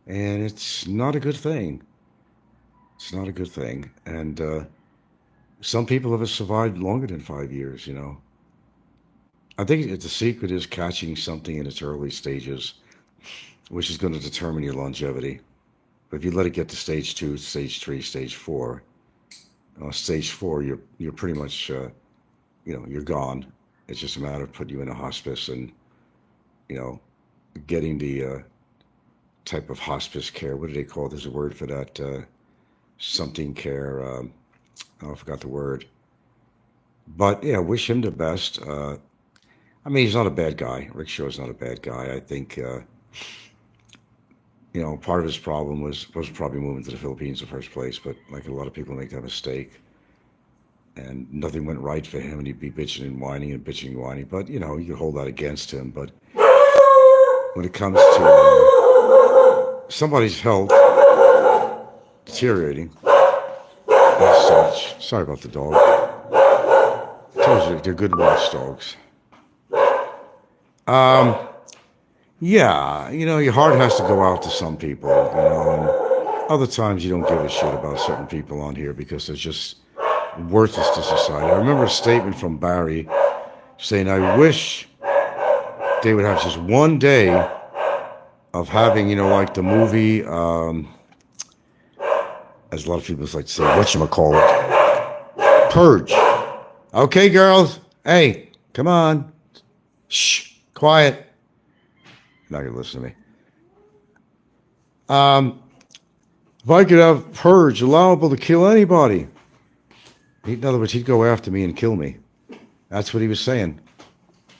and it's not a good thing. It's not a good thing. And some people have survived longer than 5 years, I think the secret is catching something in its early stages, which is going to determine your longevity. But if you let it get to stage 2, stage 3, stage 4, Stage 4, you're pretty much, you're gone. It's just a matter of putting you in a hospice and, you know, getting the type of hospice care. What do they call it? There's a word for that. Something care. I forgot the word. But yeah, wish him the best. I mean, he's not a bad guy. Rick Shaw's not a bad guy. I think, part of his problem was probably moving to the Philippines in the first place. But like a lot of people make that mistake. And nothing went right for him, and he'd be bitching and whining and bitching and whining. But, you could hold that against him. But when it comes to somebody's health deteriorating as such, sorry about the dog. I told you, they're good watchdogs. Yeah, your heart has to go out to some people, and other times you don't give a shit about certain people on here because they're just worthless to society. I remember a statement from Barry saying, I wish they would have just one day of having, like the movie, as a lot of people like to say, whatchamacallit, Purge. Okay, girls, hey, come on. Shh, quiet. You're not going to listen to me. If I could have Purge allowable to kill anybody, in other words, he'd go after me and kill me. That's what he was saying.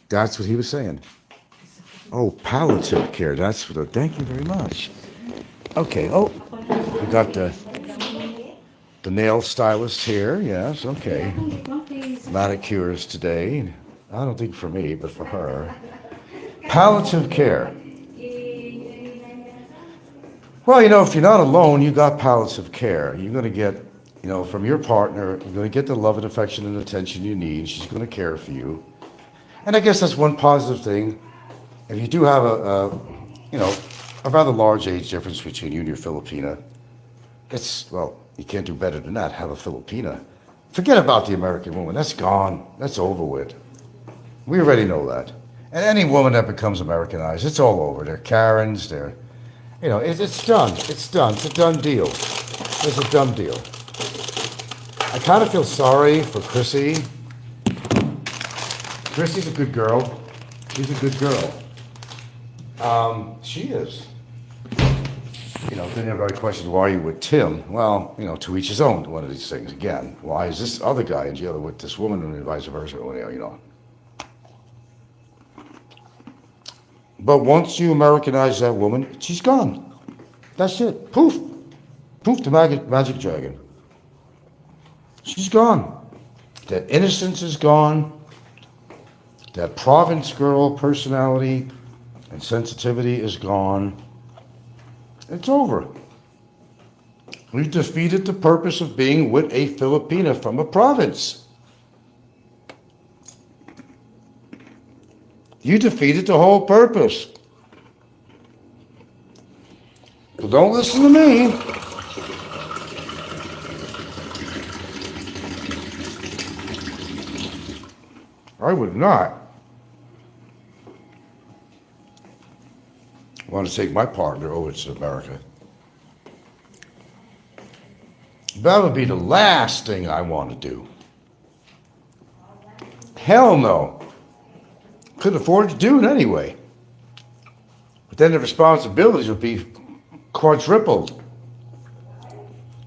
That's what he was saying. Oh, palliative care. That's what. Thank you very much. Okay. Oh, we got the nail stylist here. Yes. Okay. Manicures today. I don't think for me, but for her. Palliative care. Well, if you're not alone, you got palliative care. You're going to get, from your partner, you're going to get the love and affection and attention you need. She's going to care for you. And I guess that's one positive thing. If you do have a rather large age difference between you and your Filipina, you can't do better than that. Have a Filipina. Forget about the American woman. That's gone. That's over with. We already know that. And any woman that becomes Americanized, it's all over. They're Karens. They're, it's done. It's done. It's a done deal. It's a done deal. I kind of feel sorry for Chrissy. Chrissy's a good girl. She's a good girl. She is. Then everybody questions, why are you with Tim? Well, to each his own, one of these things. Again, why is this other guy in jail with this woman and vice versa? But once you Americanize that woman, she's gone. That's it. Poof. Poof, the magic dragon. She's gone. That innocence is gone. That province girl personality and sensitivity is gone. It's over. We've defeated the purpose of being with a Filipina from a province. You defeated the whole purpose. Well, don't listen to me. I would not want to take my partner over to America. That would be the last thing I want to do. Hell no. Couldn't afford to do it anyway. But then the responsibilities would be quadrupled.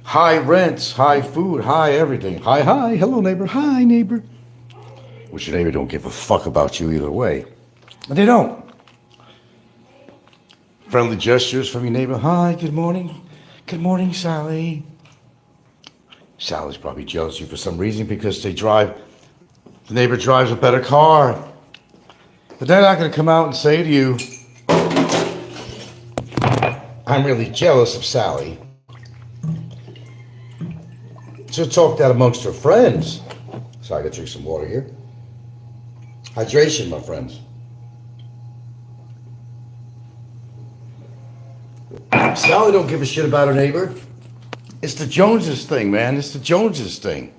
High rents, high food, high everything. Hi, hello neighbor, hi neighbor. Which your neighbor don't give a fuck about you either way. And they don't. Friendly gestures from your neighbor. Hi, good morning. Good morning, Sally. Sally's probably jealous of you for some reason because the neighbor drives a better car. But they're not going to come out and say to you, I'm really jealous of Sally. She'll talk that amongst her friends. Sorry, I got to drink some water here. Hydration, my friends. Sally don't give a shit about her neighbor. It's the Joneses thing, man. It's the Joneses thing.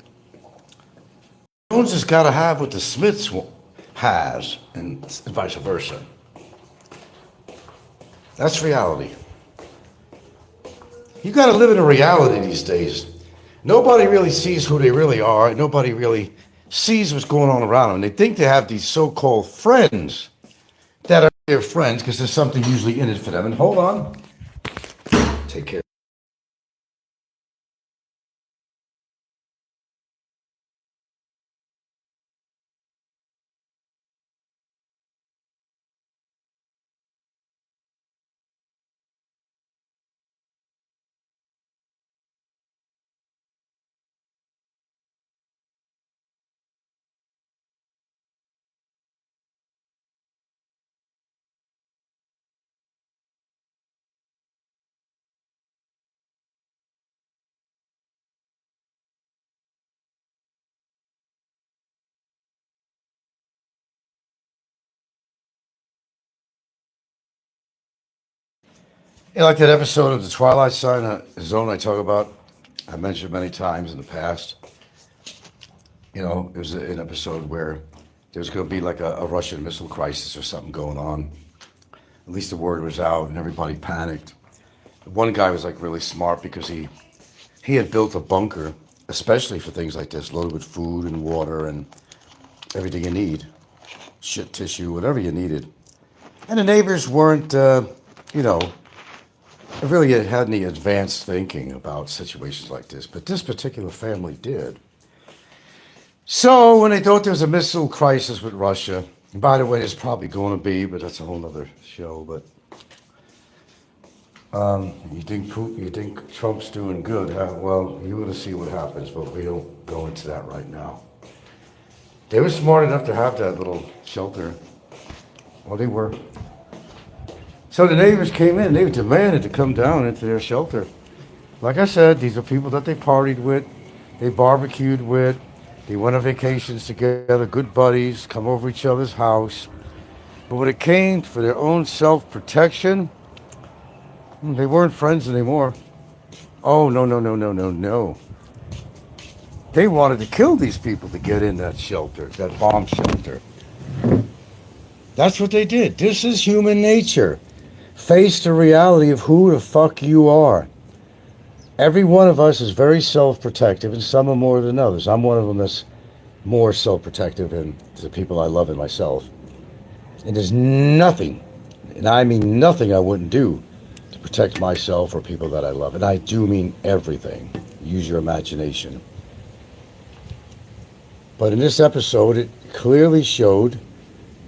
Joneses got to have what the Smiths has, and vice versa. That's reality. You got to live in a reality these days. Nobody really sees who they really are. Nobody really sees what's going on around them. They think they have these so-called friends that are their friends because there's something usually in it for them. And hold on. Take care. Like that episode of The Twilight Zone I talk about, I mentioned many times in the past. It was an episode where there was going to be like a Russian missile crisis or something going on. At least the word was out and everybody panicked. One guy was like really smart because he had built a bunker, especially for things like this, loaded with food and water and everything you need, shit tissue, whatever you needed. And the neighbors weren't, really had any advanced thinking about situations like this, but this particular family did. So when they thought there was a missile crisis with Russia, and by the way, there's probably going to be, but that's a whole other show. But you think Trump's doing good? Huh? Well, you're going to see what happens, but we don't go into that right now. They were smart enough to have that little shelter. Well, they were. So the neighbors came in. They demanded to come down into their shelter. Like I said, these are people that they partied with, they barbecued with, they went on vacations together, good buddies, come over each other's house. But when it came for their own self-protection, they weren't friends anymore. Oh, no, no, no, no, no, no. They wanted to kill these people to get in that shelter, that bomb shelter. That's what they did. This is human nature. Face the reality of who the fuck you are. Every one of us is very self-protective, and some are more than others. I'm one of them that's more self-protective than the people I love and myself. And there's nothing, and I mean nothing, I wouldn't do to protect myself or people that I love. And I do mean everything. Use your imagination. But in this episode, it clearly showed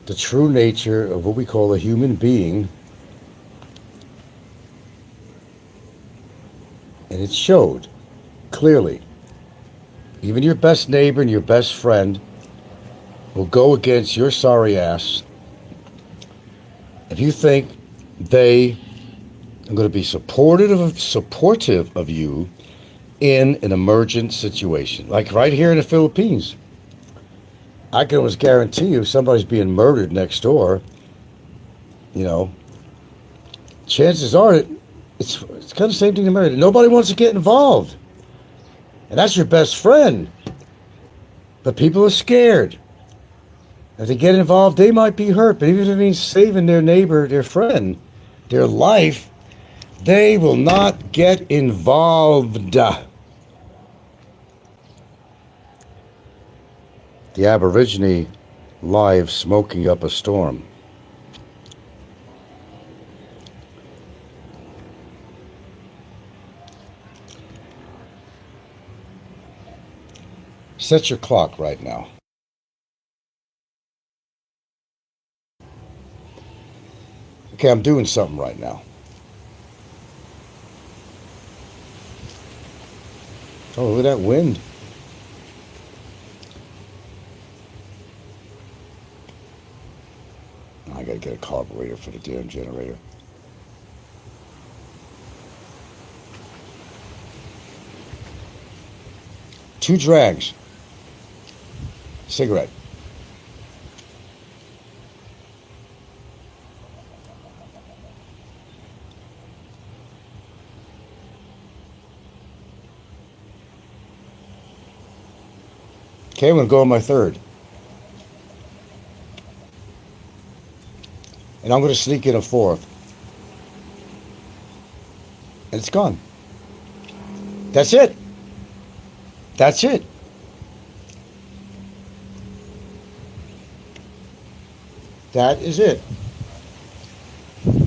the true nature of what we call a human being. And it showed clearly. Even your best neighbor and your best friend will go against your sorry ass if you think they are going to be supportive of you in an emergent situation. Like right here in the Philippines. I can almost guarantee you if somebody's being murdered next door, chances are it's kind of the same thing to murder. Nobody wants to get involved. And that's your best friend. But people are scared. If they get involved, they might be hurt. But even if it means saving their neighbor, their friend, their life, they will not get involved. The Aborigine live smoking up a storm. Set your clock right now. Okay, I'm doing something right now. Oh, look at that wind. I gotta get a carburetor for the damn generator. Two drags. Cigarette. Okay, I'm gonna go on my third. And I'm gonna sneak in a fourth. And it's gone. That's it. That's it. That is it.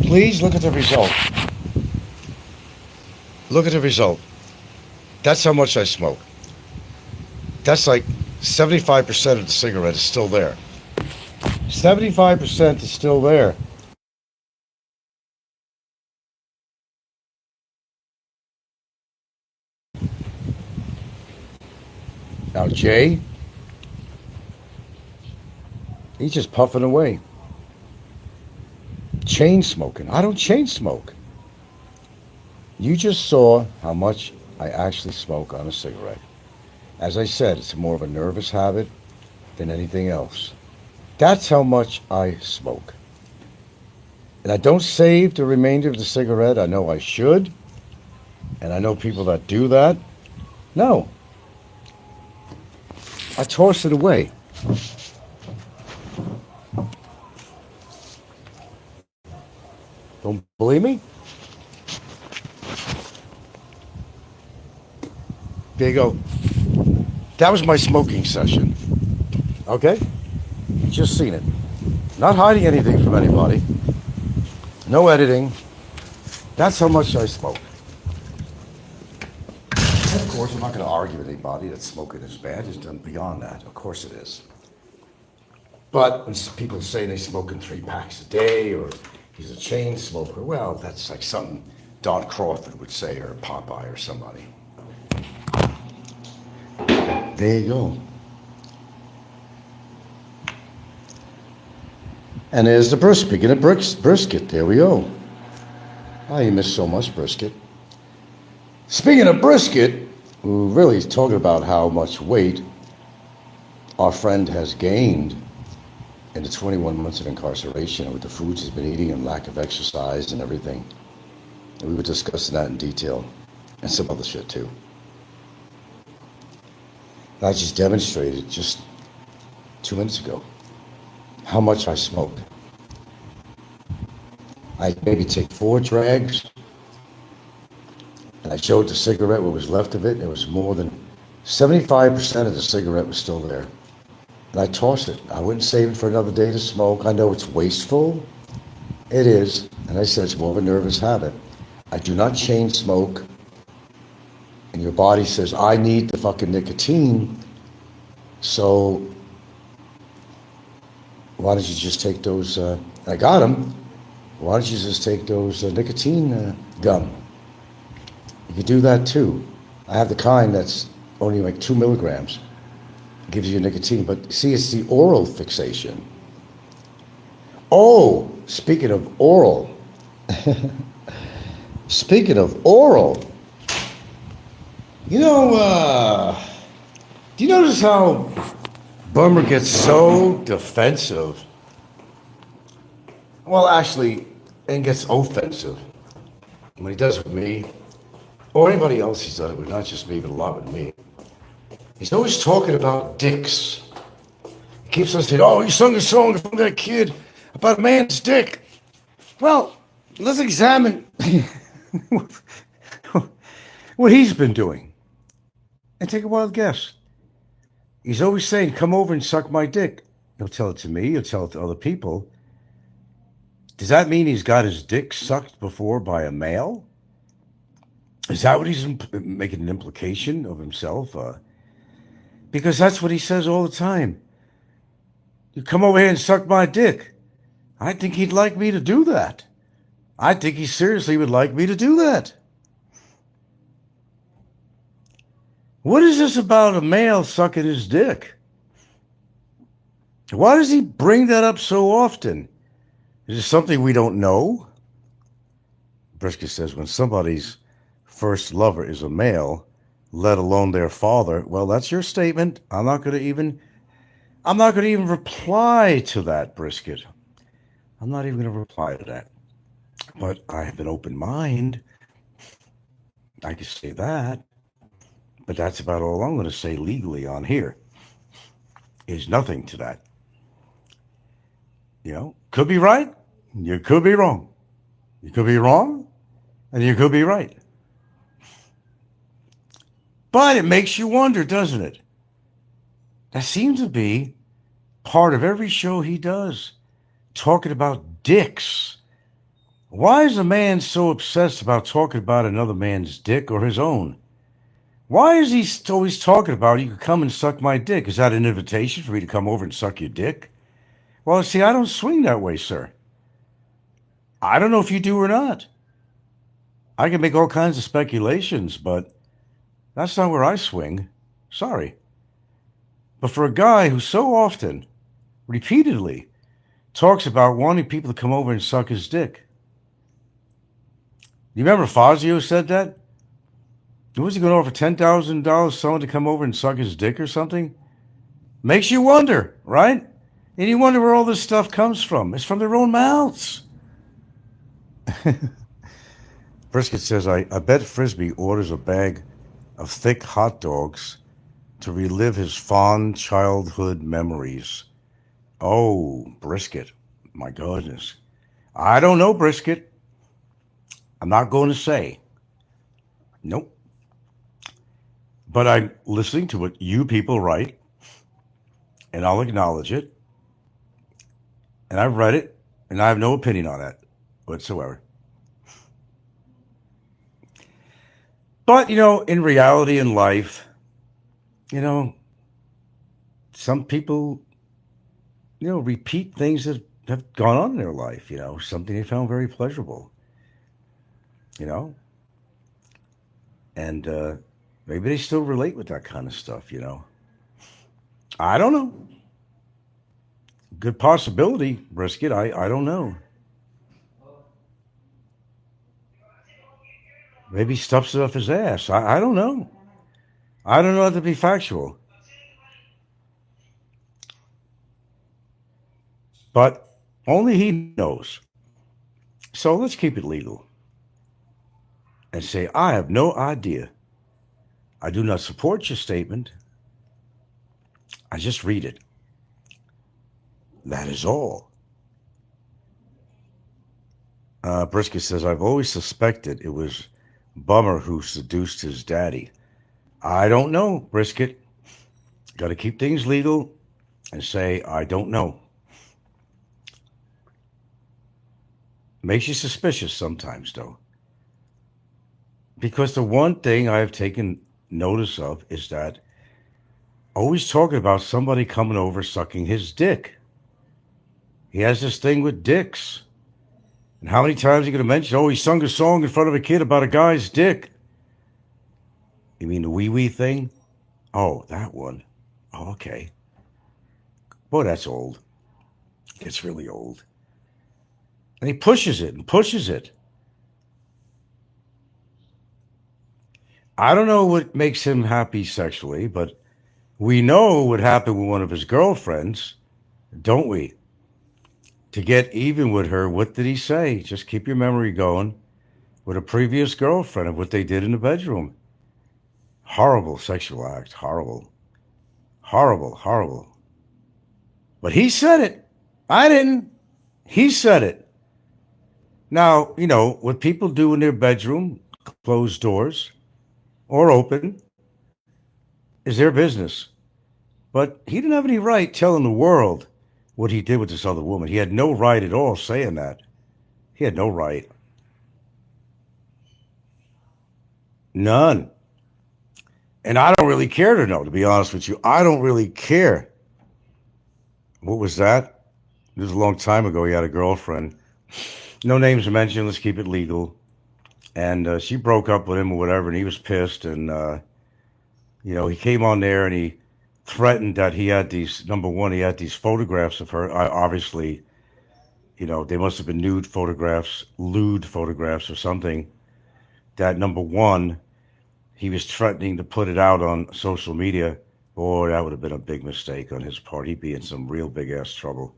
Please look at the result. Look at the result. That's how much I smoke. That's like 75% of the cigarette is still there. 75% is still there. Now, Jay, he's just puffing away. Chain smoking. I don't chain smoke. You just saw how much I actually smoke on a cigarette. As I said, it's more of a nervous habit than anything else. That's how much I smoke. And I don't save the remainder of the cigarette. I know I should. And I know people that do that. No. I toss it away. Don't believe me? There you go. That was my smoking session. Okay? Just seen it. Not hiding anything from anybody. No editing. That's how much I smoke. Of course, I'm not going to argue with anybody that smoking is bad. It's done beyond that. Of course it is. But when people say they're smoking 3 packs a day or he's a chain smoker, well, that's like something Don Crawford would say or Popeye or somebody. There you go. And there's the brisket. Speaking of brisket, there we go. Oh, you missed so much brisket. Speaking of brisket, we're really talking about how much weight our friend has gained in the 21 months of incarceration with the foods he's been eating and lack of exercise and everything. And we were discussing that in detail and some other shit too. I just demonstrated just 2 minutes ago how much I smoke. I maybe take 4 drags, and I showed the cigarette what was left of it. It was more than 75% of the cigarette was still there. And I toss it. I wouldn't save it for another day to smoke. I know it's wasteful. It is. And I said it's more of a nervous habit. I do not chain smoke. And your body says, I need the fucking nicotine. So why don't you just take those, I got them. Why don't you just take those nicotine gum? You could do that too. I have the kind that's only like 2 milligrams. It gives you nicotine, but see, it's the oral fixation. Oh, speaking of oral. Speaking of oral. You know, do you notice how Bummer gets so defensive? Well, actually, and gets offensive when he does it with me, or anybody else he's done it with, not just me, but a lot with me. He's always talking about dicks. He keeps on saying, oh, you sung a song from that kid about a man's dick. Well, let's examine what he's been doing and take a wild guess. He's always saying, come over and suck my dick. He'll tell it to me, he'll tell it to other people. Does that mean he's got his dick sucked before by a male? Is that what he's making an implication of himself? Because that's what he says all the time. You come over here and suck my dick. I think he'd like me to do that. I think he seriously would like me to do that. What is this about a male sucking his dick? Why does he bring that up so often? Is it something we don't know? Brisket says when somebody's first lover is a male, let alone their father, well, that's your statement. I'm not going to even reply to that, Brisket. I'm not even going to reply to that. But I have an open mind. I can say that. But that's about all I'm going to say legally on here. Is nothing to that. You know, could be right. You could be wrong. You could be wrong, and you could be right. But it makes you wonder, doesn't it? That seems to be part of every show he does, talking about dicks. Why is a man so obsessed about talking about another man's dick or his own? Why is he always talking about, you can come and suck my dick? Is that an invitation for me to come over and suck your dick? Well, see, I don't swing that way, sir. I don't know if you do or not. I can make all kinds of speculations, but that's not where I swing. Sorry. But for a guy who so often, repeatedly, talks about wanting people to come over and suck his dick. You remember Fazio said that? Was he going to offer $10,000 someone to come over and suck his dick or something? Makes you wonder, right? And you wonder where all this stuff comes from. It's from their own mouths. Brisket says, I bet Frisbee orders a bag of thick hot dogs to relive his fond childhood memories. Oh, Brisket. My goodness. I don't know, Brisket. I'm not going to say. Nope. But I'm listening to what you people write, and I'll acknowledge it. And I've read it, and I have no opinion on that whatsoever. But, in reality, in life, some people, repeat things that have gone on in their life, something they found very pleasurable, and maybe they still relate with that kind of stuff, I don't know. Good possibility, Brisket. I don't know. Maybe he stuffs it up his ass. I don't know. I don't know how to be factual. But only he knows. So let's keep it legal and say, I have no idea. I do not support your statement. I just read it. That is all. Brisket says, I've always suspected it was Bummer who seduced his daddy. I don't know, Brisket. Got to keep things legal and say, I don't know. Makes you suspicious sometimes, though. Because the one thing I have taken notice of is that always talking about somebody coming over sucking his dick. He has this thing with dicks. And how many times are you going to mention, he sung a song in front of a kid about a guy's dick? You mean the wee-wee thing? Oh, that one. Oh, okay. Boy, that's old. It's really old. And he pushes it and pushes it. I don't know what makes him happy sexually, but we know what happened with one of his girlfriends, don't we? To get even with her, what did he say? Just keep your memory going. With a previous girlfriend of what they did in the bedroom. Horrible sexual act. Horrible. Horrible, horrible. But he said it. I didn't. He said it. Now, what people do in their bedroom, closed doors or open, is their business. But he didn't have any right telling the world what he did with this other woman. He had no right at all saying that. He had no right. None. And I don't really care to know, to be honest with you. I don't really care. What was that? It was a long time ago. He had a girlfriend. No names mentioned. Let's keep it legal. And she broke up with him or whatever, and he was pissed. And, he came on there and he threatened that he had these, number one, he had these photographs of her. Obviously, they must have been lewd photographs or something. That, number one, he was threatening to put it out on social media. Boy, that would have been a big mistake on his part. He'd be in some real big ass trouble.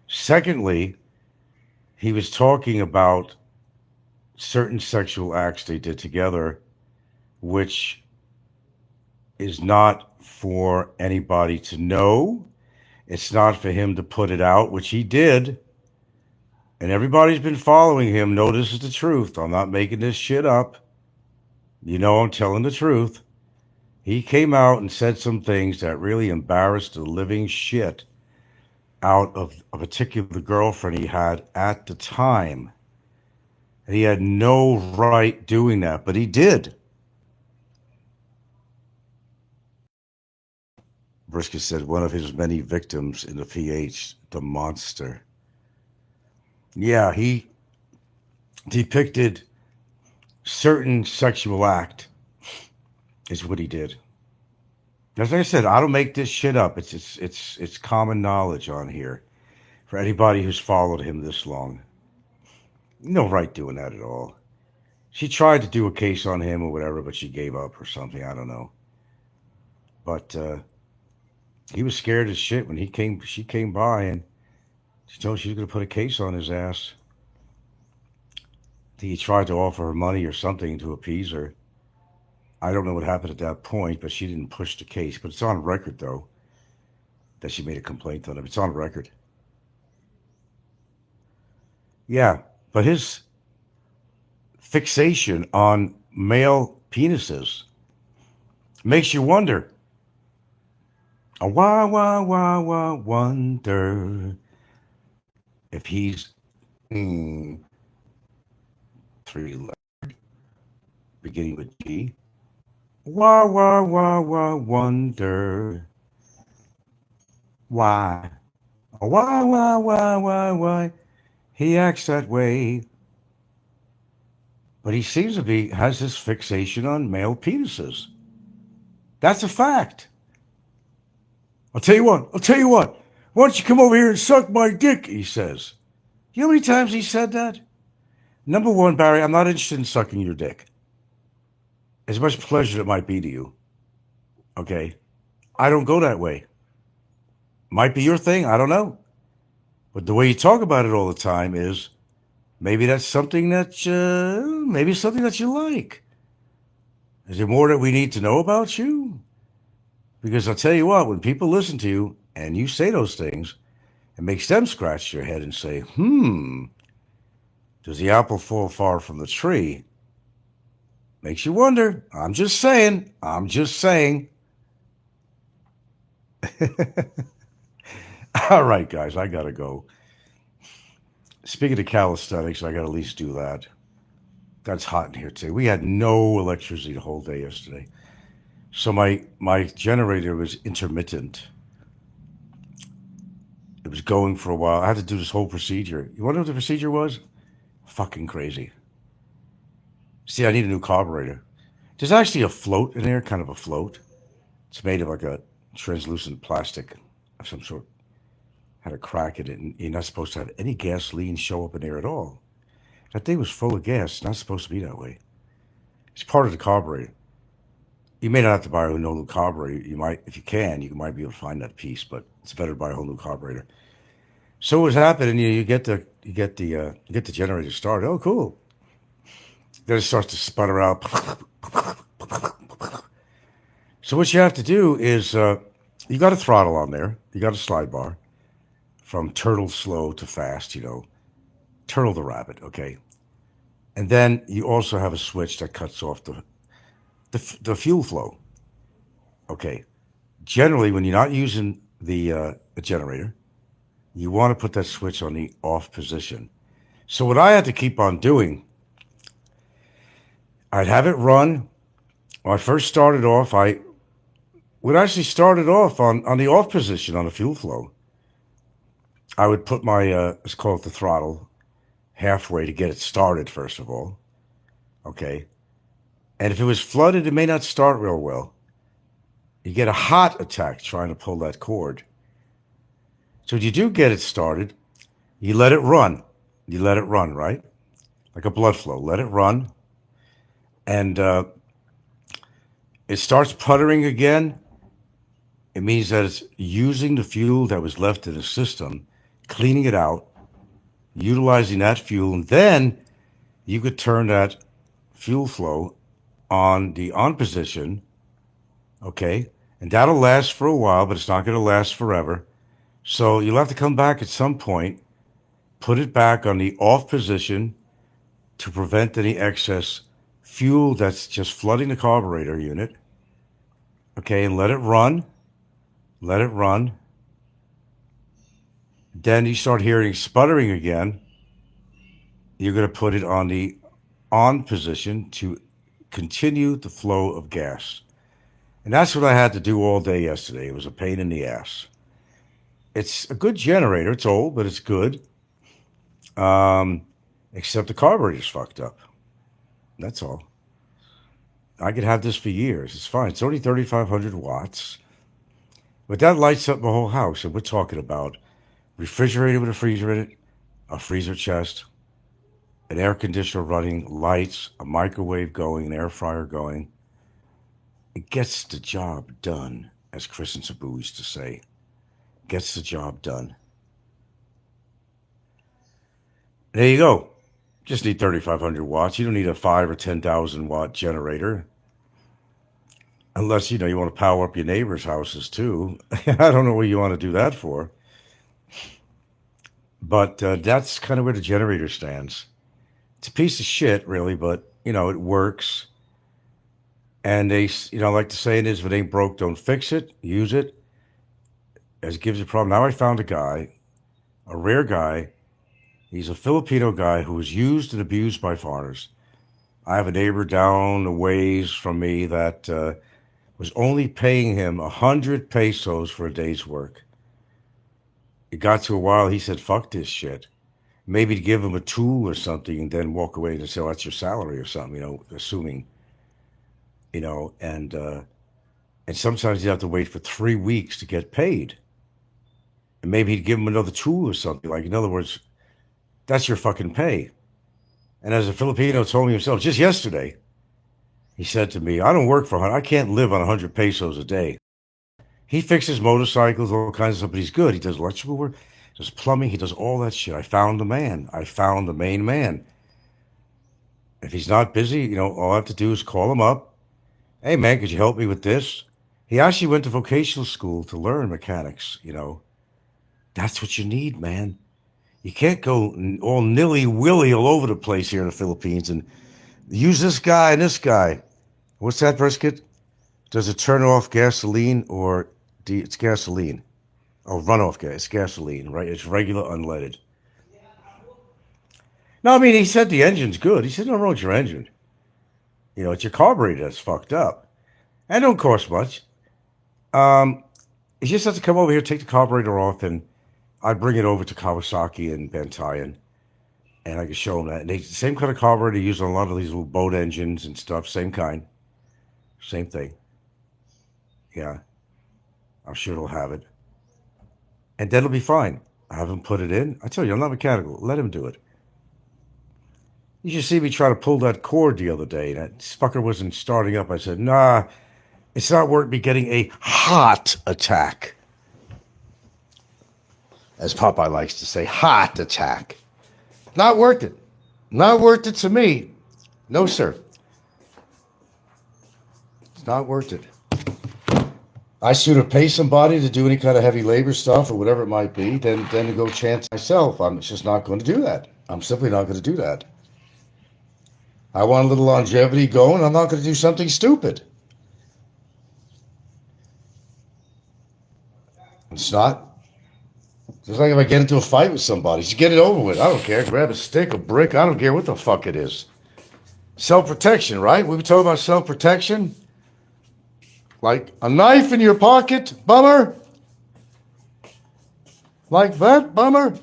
Secondly, he was talking about certain sexual acts they did together, which is not for anybody to know. It's not for him to put it out, which he did. And everybody's been following him. No, this is the truth. I'm not making this shit up. I'm telling the truth. He came out and said some things that really embarrassed the living shit out of a particular girlfriend he had at the time. And he had no right doing that, but he did. Brisket said one of his many victims in the PH, the monster. Yeah, he depicted certain sexual act is what he did. As I said, I don't make this shit up. It's common knowledge on here for anybody who's followed him this long. No right doing that at all. She tried to do a case on him or whatever, but she gave up or something. I don't know. But he was scared as shit when he came. She came by and she told him she was going to put a case on his ass. I think he tried to offer her money or something to appease her. I don't know what happened at that point, but she didn't push the case. But it's on record, though, that she made a complaint on him. It's on record. Yeah, but his fixation on male penises makes you wonder. A wonder if he's three letter beginning with G. Wonder why. Why he acts that way. But he seems to be has this fixation on male penises. That's a fact. I'll tell you what. Why don't you come over here and suck my dick, he says. You know how many times he said that? Number one, Barry, I'm not interested in sucking your dick. As much pleasure as it might be to you. Okay? I don't go that way. Might be your thing, I don't know. But the way you talk about it all the time is maybe that's something that you like. Is there more that we need to know about you? Because I'll tell you what, when people listen to you and you say those things, it makes them scratch their head and say, does the apple fall far from the tree? Makes you wonder. I'm just saying. All right, guys, I gotta go. Speaking of calisthenics, I gotta at least do that. That's hot in here too. We had no electricity the whole day yesterday. So my generator was intermittent. It was going for a while. I had to do this whole procedure. You wonder what the procedure was? Fucking crazy. See, I need a new carburetor. There's actually a float in there, kind of a float. It's made of like a translucent plastic of some sort. Had a crack in it, and you're not supposed to have any gasoline show up in there at all. That thing was full of gas. It's not supposed to be that way. It's part of the carburetor. You may not have to buy a new carburetor. You might, if you can, you might be able to find that piece, but it's better to buy a whole new carburetor. So what's happening? You get the generator started. Oh, cool. Then it starts to sputter out. So what you have to do is you got a throttle on there. You got a slide bar from turtle slow to fast. Turtle the rabbit. Okay, and then you also have a switch that cuts off the fuel flow. Okay, generally when you're not using the generator, you want to put that switch on the off position. So what I had to keep on doing, I'd have it run. When I first started off, I would actually start it off on the off position on the fuel flow. I would put my, let's call it the throttle, halfway to get it started, first of all. Okay. And if it was flooded, it may not start real well. You get a hot attack trying to pull that cord. So if you do get it started, you let it run. You let it run, right? Like a blood flow. Let it run. And it starts puttering again. It means that it's using the fuel that was left in the system, cleaning it out, utilizing that fuel, and then you could turn that fuel flow on the on position, okay? And that'll last for a while, but it's not going to last forever. So you'll have to come back at some point, put it back on the off position to prevent any excess fuel that's just flooding the carburetor unit. Okay, and let it run. Let it run. Then you start hearing sputtering again. You're going to put it on the on position to continue the flow of gas. And that's what I had to do all day yesterday. It was a pain in the ass. It's a good generator. It's old, but it's good. Except the carburetor's fucked up. That's all. I could have this for years. It's fine. It's only 3,500 watts. But that lights up the whole house. And we're talking about refrigerator with a freezer in it, a freezer chest, an air conditioner running, lights, a microwave going, an air fryer going. It gets the job done, as Chris and Sabu used to say. Gets the job done. There you go. Just need 3,500 watts. You don't need a 5 or 10,000 watt generator. Unless, you want to power up your neighbors' houses too. I don't know what you want to do that for. But that's kind of where the generator stands. It's a piece of shit, really, but, it works. And they, like the saying is, if it ain't broke, don't fix it. Use it. As it gives you a problem. Now I found a guy, a rare guy. He's a Filipino guy who was used and abused by foreigners. I have a neighbor down the ways from me that was only paying him 100 pesos for a day's work. It got to a while, he said, fuck this shit. Maybe to give him a tool or something and then walk away and say, oh, that's your salary or something, assuming, and sometimes you have to wait for 3 weeks to get paid. And maybe he'd give him another tool or something. Like, in other words, that's your fucking pay. And as a Filipino told me himself just yesterday, he said to me, I don't work for 100. I can't live on 100 pesos a day. He fixes motorcycles, all kinds of stuff, but he's good. He does electrical work, does plumbing, he does all that shit. I found the man. I found the main man. If he's not busy, all I have to do is call him up. Hey, man, could you help me with this? He actually went to vocational school to learn mechanics, That's what you need, man. You can't go all nilly-willy all over the place here in the Philippines and use this guy and this guy. What's that, Brisket? Does it turn off gasoline or it's gasoline? Oh, runoff gas. It's gasoline, right? It's regular unleaded. No, I mean, he said the engine's good. He said, no wrong with your engine. It's your carburetor that's fucked up. And it don't cost much. You just have to come over here, take the carburetor off, and I bring it over to Kawasaki and Bantayan, and I can show them that. And the same kind of carburetor they use on a lot of these little boat engines and stuff. Same kind. Same thing. Yeah. I'm sure it'll have it. And then it'll be fine. I have him put it in. I tell you, I'm not mechanical. Let him do it. You should see me try to pull that cord the other day. That fucker wasn't starting up. I said, nah, it's not worth me getting a heart attack. As Popeye likes to say, heart attack. Not worth it. Not worth it to me. No, sir. It's not worth it. I sooner pay somebody to do any kind of heavy labor stuff or whatever it might be than to go chance myself. I'm just not going to do that. I'm simply not going to do that. I want a little longevity going. I'm not going to do something stupid. It's not. Just like if I get into a fight with somebody, just get it over with. I don't care. Grab a stick, a brick. I don't care what the fuck it is. Self-protection, right? We were talking about self-protection. Like a knife in your pocket, bummer. Like that, bummer.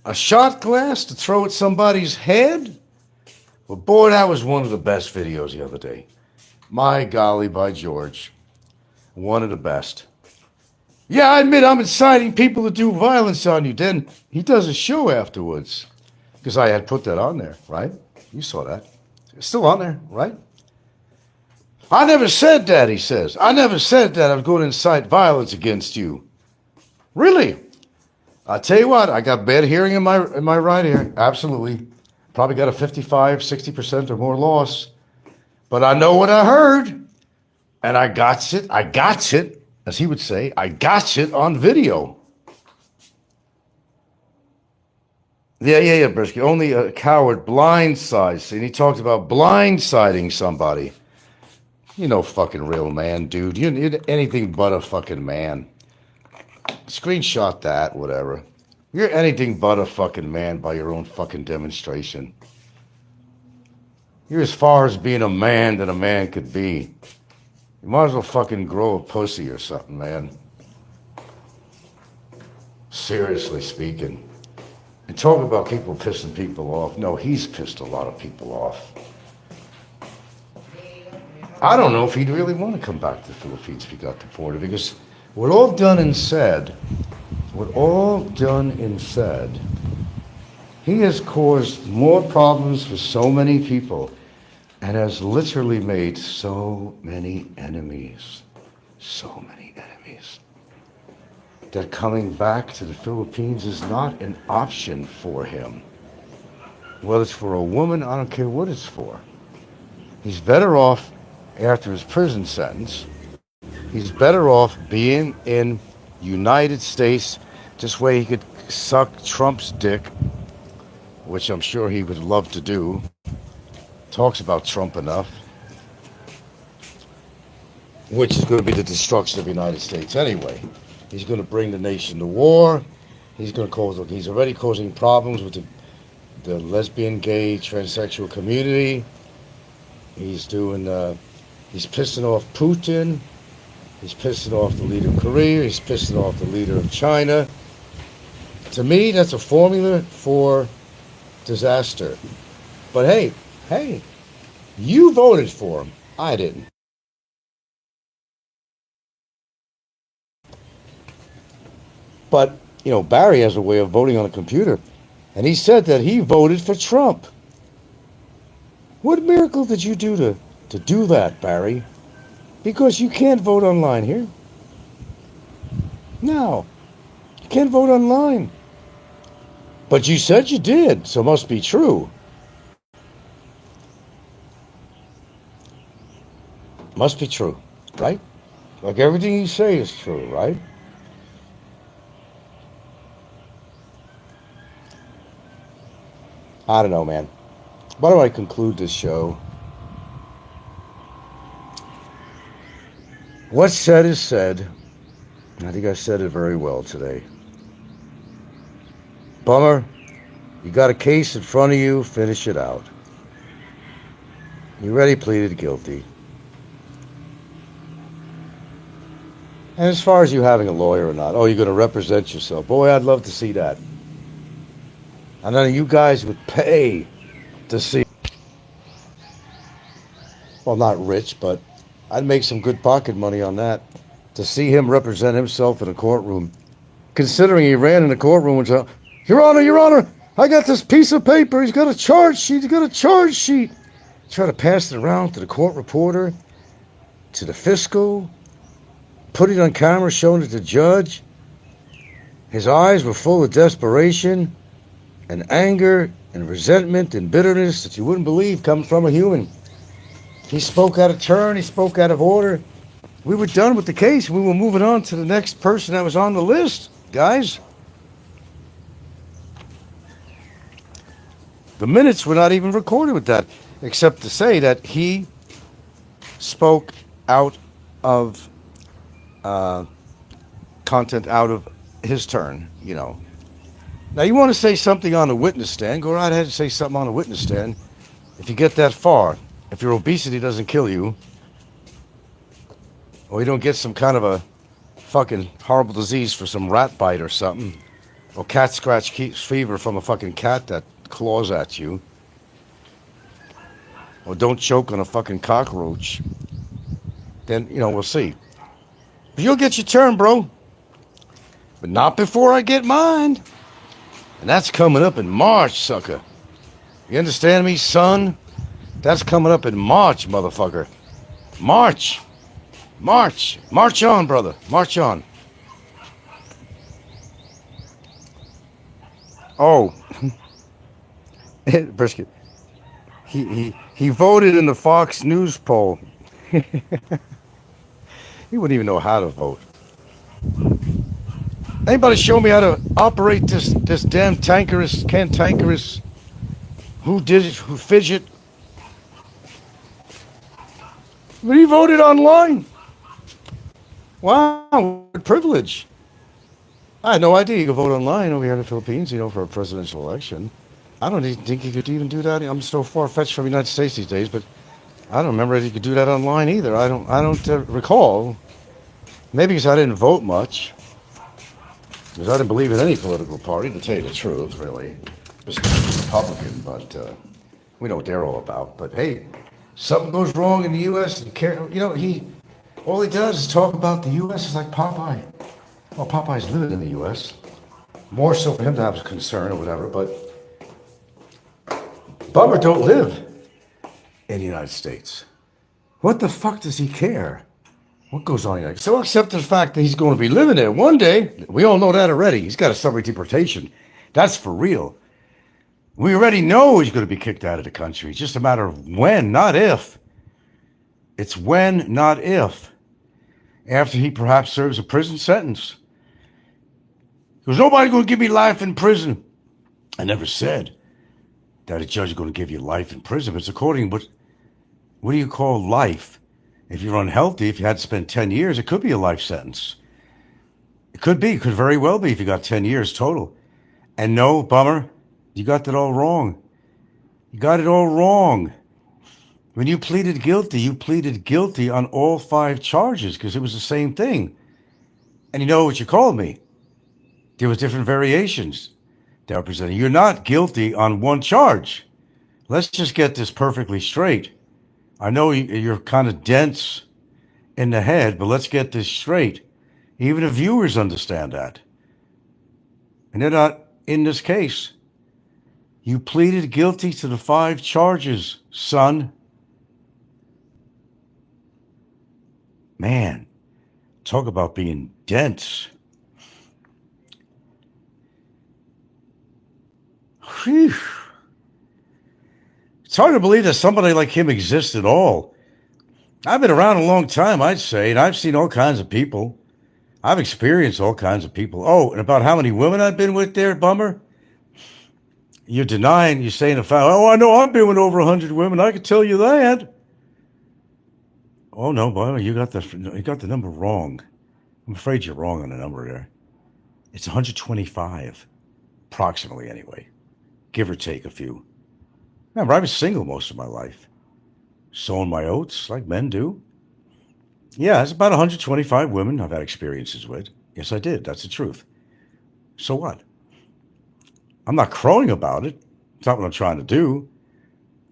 A shot glass to throw at somebody's head? Well, boy, that was one of the best videos the other day. My golly, by George. One of the best. Yeah, I admit I'm inciting people to do violence on you. Then he does a show afterwards. Because I had put that on there, right? You saw that. It's still on there, right? I never said that, he says. I never said that I was going to incite violence against you. Really? I'll tell you what, I got bad hearing in my right ear. Absolutely. Probably got a 55, 60% or more loss. But I know what I heard. And I got it, as he would say, I got it on video. Yeah, Brisky. Only a coward blindsides. And he talked about blindsiding somebody. You're no fucking real man, dude. You're anything but a fucking man. Screenshot that, whatever. You're anything but a fucking man by your own fucking demonstration. You're as far as being a man that a man could be. You might as well fucking grow a pussy or something, man. Seriously speaking. And talk about people pissing people off. No, he's pissed a lot of people off. I don't know if he'd really want to come back to the Philippines if he got deported, because with all done and said, he has caused more problems for so many people and has literally made so many enemies. So many enemies. That coming back to the Philippines is not an option for him. Whether it's for a woman, I don't care what it's for. He's better off after his prison sentence. He's better off being in United States. This way he could suck Trump's dick, which I'm sure he would love to do. Talks about Trump enough. Which is going to be the destruction of the United States anyway. He's going to bring the nation to war. He's already causing problems with the lesbian, gay, transsexual community. He's pissing off Putin. He's pissing off the leader of Korea. He's pissing off the leader of China. To me, that's a formula for disaster. But hey, you voted for him. I didn't. But, Barry has a way of voting on a computer. And he said that he voted for Trump. What miracle did you do to do that, Barry? Because you can't vote online here. No, you can't vote online. But you said you did, so it must be true. Must be true, right? Like everything you say is true, right? I don't know, man. Why do I conclude this show? What's said is said. I think I said it very well today. Bummer. You got a case in front of you, finish it out. You already pleaded guilty. And as far as you having a lawyer or not, you're going to represent yourself. Boy, I'd love to see that. And none of you guys would pay to see. Well, not rich, but I'd make some good pocket money on that. To see him represent himself in a courtroom. Considering he ran in the courtroom and said, Your Honor, I got this piece of paper. He's got a charge sheet. Try to pass it around to the court reporter, to the fiscal, put it on camera, showing it to the judge. His eyes were full of desperation and anger and resentment and bitterness that you wouldn't believe coming from a human. He spoke out of turn. He spoke out of order. We were done with the case. We were moving on to the next person that was on the list, guys. The minutes were not even recorded with that, except to say that he spoke out of content out of his turn, Now, you want to say something on the witness stand, go right ahead and say something on the witness stand. If you get that far, if your obesity doesn't kill you, or you don't get some kind of a fucking horrible disease for some rat bite or something, or cat scratch fever from a fucking cat that claws at you, or don't choke on a fucking cockroach, then, we'll see. But you'll get your turn, bro. But not before I get mine. And that's coming up in March, sucker. You understand me, son? That's coming up in March, motherfucker. March. March on, brother. March on. Oh. Brisket. He voted in the Fox News poll. He wouldn't even know how to vote. Anybody show me how to operate this damn cantankerous, who did it, who fidget? But he voted online. Wow, what privilege. I had no idea you could vote online over here in the Philippines, for a presidential election. I don't even think you could even do that. I'm so far fetched from the United States these days, but I don't remember if you could do that online either. I don't recall. Maybe because I didn't vote much. Because I didn't believe in any political party, to tell you the truth, really. Especially Republican, but we know what they're all about. But hey, something goes wrong in the U.S. All he does is talk about the U.S. is like Popeye. Well, Popeye's living in the U.S. More so for him to have a concern or whatever, but Bummer don't live in the United States. What the fuck does he care? What goes on here? So except the fact that he's going to be living there one day. We all know that already. He's got a summary deportation. That's for real. We already know he's going to be kicked out of the country. It's just a matter of when, not if. It's when, not if. After he perhaps serves a prison sentence. Because nobody's going to give me life in prison. I never said that a judge is going to give you life in prison. It's according to what do you call life? If you're unhealthy, if you had to spend 10 years, it could be a life sentence. It could be. It could very well be if you got 10 years total. And no, Bummer, you got that all wrong. You got it all wrong. When you pleaded guilty on all 5 charges because it was the same thing. And you know what you called me? There was different variations that were presented. You're not guilty on 1 charge. Let's just get this perfectly straight. I know you're kind of dense in the head, but let's get this straight. Even the viewers understand that. And they're not in this case. You pleaded guilty to the 5 charges, son. Man, talk about being dense. Whew. It's hard to believe that somebody like him exists at all. I've been around a long time, I'd say, and I've seen all kinds of people. I've experienced all kinds of people. Oh, and about how many women I've been with there, Bummer? You're denying, you're saying, I know I've been with over 100 women. I could tell you that. Oh, no, Bummer, you got the number wrong. I'm afraid you're wrong on the number there. It's 125, approximately anyway, give or take a few. Remember, I was single most of my life. Sowing my oats like men do. Yeah, it's about 125 women I've had experiences with. Yes, I did. That's the truth. So what? I'm not crowing about it. It's not what I'm trying to do.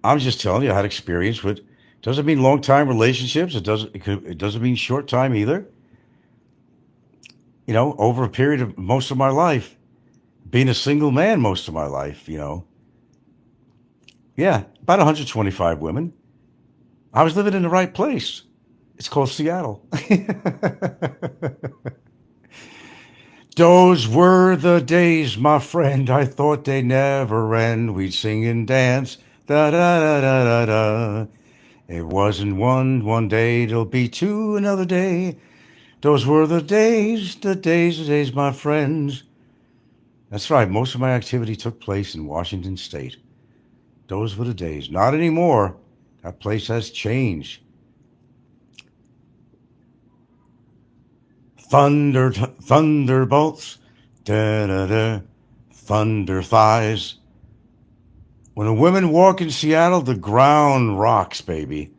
I'm just telling you I had experience with. Doesn't mean long time relationships. It doesn't mean short time either. Over a period of most of my life, being a single man most of my life, Yeah, about 125 women. I was living in the right place. It's called Seattle. Those were the days, my friend. I thought they'd never end. We'd sing and dance. Da da da da da da. It wasn't one day. It'll be 2 another day. Those were the days, my friends. That's right. Most of my activity took place in Washington State. Those were the days. Not anymore. That place has changed. Thunderbolts, da-da-da, thunder thighs. When the women walk in Seattle, the ground rocks, baby.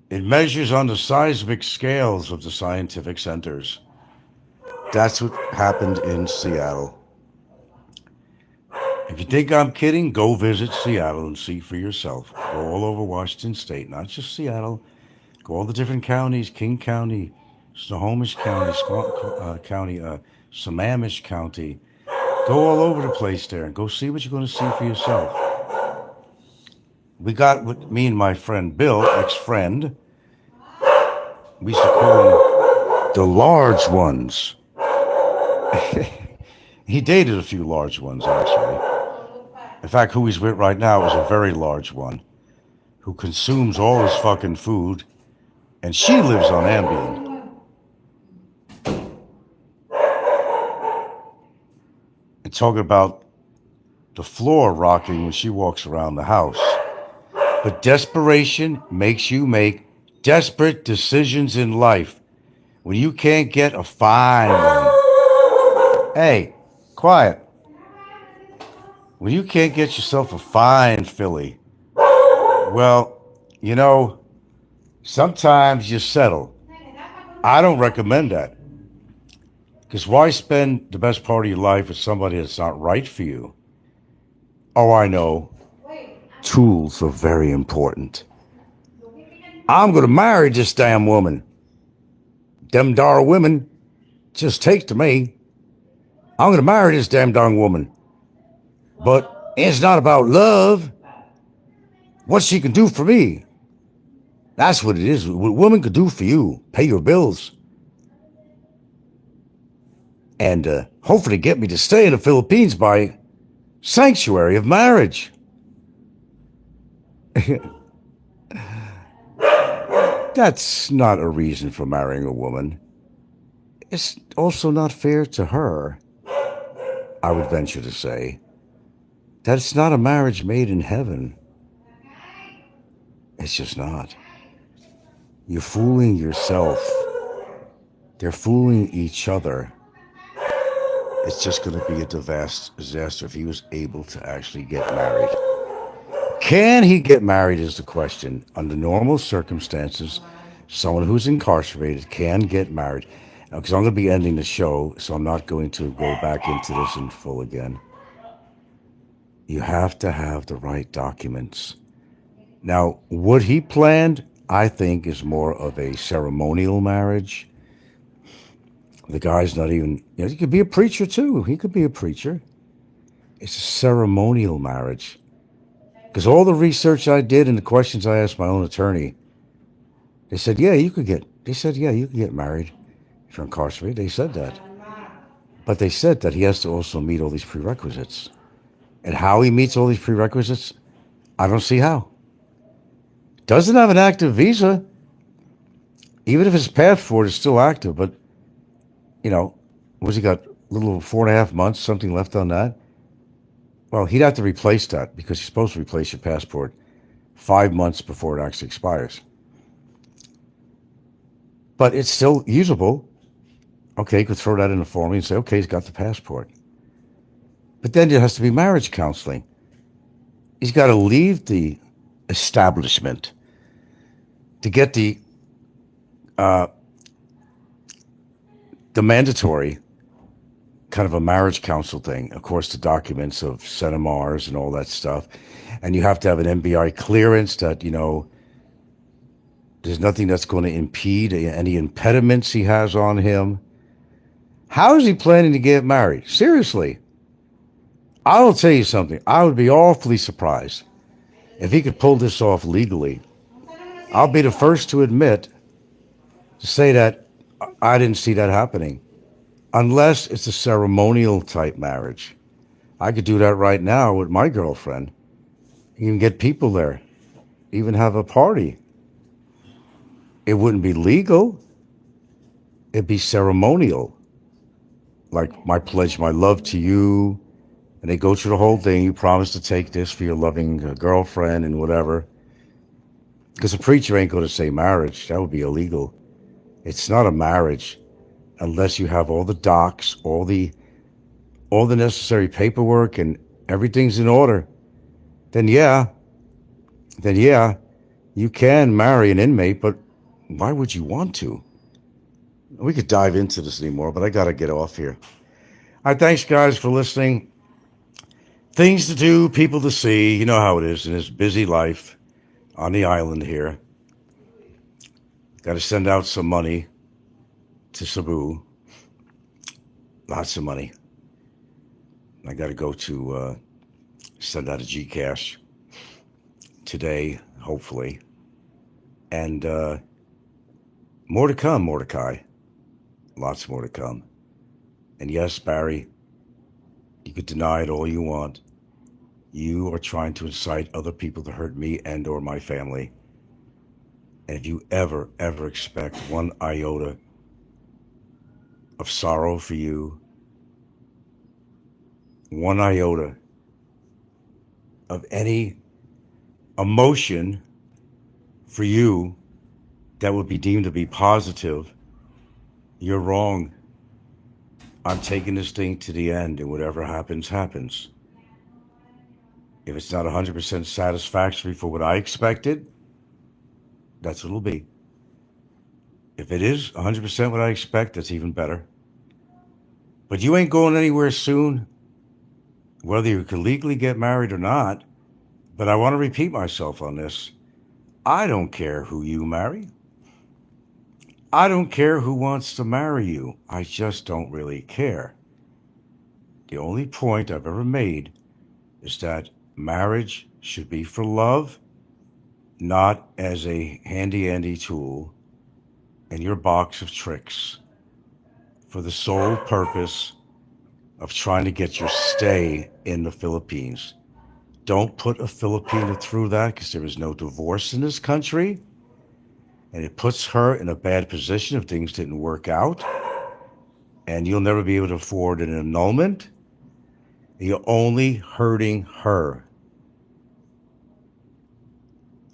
It measures on the seismic scales of the scientific centers. That's what happened in Seattle. If you think I'm kidding, go visit Seattle and see for yourself. Go all over Washington State, not just Seattle. Go all the different counties, King County, Snohomish County, Sammamish County. Go all over the place there and go see what you're going to see for yourself. We got what me and my friend Bill, ex-friend, we used to call them the large ones. He dated a few large ones, actually. In fact, who he's with right now is a very large one who consumes all his fucking food, and she lives on Ambien. And talking about the floor rocking when she walks around the house. But desperation makes you make desperate decisions in life, when you can't get a fine woman, hey, quiet. When you can't get yourself a fine filly, well, you know, sometimes you settle. I don't recommend that. Because why spend the best part of your life with somebody that's not right for you? Oh, I know. Tools are very important. I'm going to marry this damn woman. Them dar women just take to me. I'm going to marry this damn darn woman. But it's not about love. What she can do for me. That's what it is. What a woman could do for you. Pay your bills. And hopefully get me to stay in the Philippines by sanctuary of marriage. That's not a reason for marrying a woman. It's also not fair to her, I would venture to say, that it's not a marriage made in heaven. It's just not. You're fooling yourself. They're fooling each other. It's just going to be a disaster if he was able to actually get married. Can he get married is the question. Under normal circumstances, someone who's incarcerated can get married. Because I'm going to be ending the show, so I'm not going to go back into this in full again. You have to have the right documents. Now, what he planned, I think, is more of a ceremonial marriage. The guy's not even, he could be a preacher too. He could be a preacher. It's a ceremonial marriage. Because all the research I did and the questions I asked my own attorney, they said, yeah, you could get married if you're incarcerated. They said that. But they said that he has to also meet all these prerequisites. And how he meets all these prerequisites, I don't see how. Doesn't have an active visa. Even if his passport is still active, but, what's he got? A little over 4.5 months, something left on that? Well, he'd have to replace that because you're supposed to replace your passport 5 months before it actually expires. But it's still usable. Okay, you could throw that in the form and say, okay, he's got the passport. But then there has to be marriage counseling. He's got to leave the establishment to get the mandatory kind of a marriage counsel thing. Of course, the documents of Senemars and all that stuff. And you have to have an MBI clearance that, there's nothing that's going to impede any impediments he has on him. How is he planning to get married? Seriously. I'll tell you something. I would be awfully surprised if he could pull this off legally. I'll be the first to admit, to say that I didn't see that happening. Unless it's a ceremonial type marriage. I could do that right now with my girlfriend. You can get people there. Even have a party. It wouldn't be legal. It'd be ceremonial. Like my pledge, my love to you. And they go through the whole thing. You promise to take this for your loving girlfriend and whatever. Because a preacher ain't going to say marriage. That would be illegal. It's not a marriage unless you have all the docs, all the necessary paperwork and everything's in order. Then yeah, you can marry an inmate, but why would you want to? We could dive into this anymore, but I got to get off here. All right, thanks, guys, for listening. Things to do, people to see. You know how it is in this busy life on the island here. Got to send out some money to Cebu. Lots of money. I got to go to send out a Gcash today, hopefully. And more to come, Mordecai. Lots more to come. And yes, Barry, you could deny it all you want. You are trying to incite other people to hurt me and or my family. And if you ever expect one iota of sorrow for you, one iota of any emotion for you, that would be deemed to be positive, you're wrong. I'm taking this thing to the end, and whatever happens, happens. If it's not 100% satisfactory for what I expected, that's what it'll be. If it is 100% what I expect, that's even better. But you ain't going anywhere soon, whether you can legally get married or not. But I want to repeat myself on this. I don't care who you marry. I don't care who wants to marry you. I just don't really care. The only point I've ever made is that marriage should be for love, not as a handy-andy tool in your box of tricks for the sole purpose of trying to get your stay in the Philippines. Don't put a Filipina through that, because there is no divorce in this country. And it puts her in a bad position if things didn't work out. And you'll never be able to afford an annulment. You're only hurting her.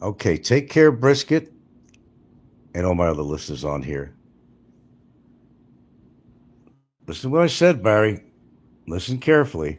Okay, take care, Brisket, and all my other listeners on here. Listen to what I said, Barry. Listen carefully.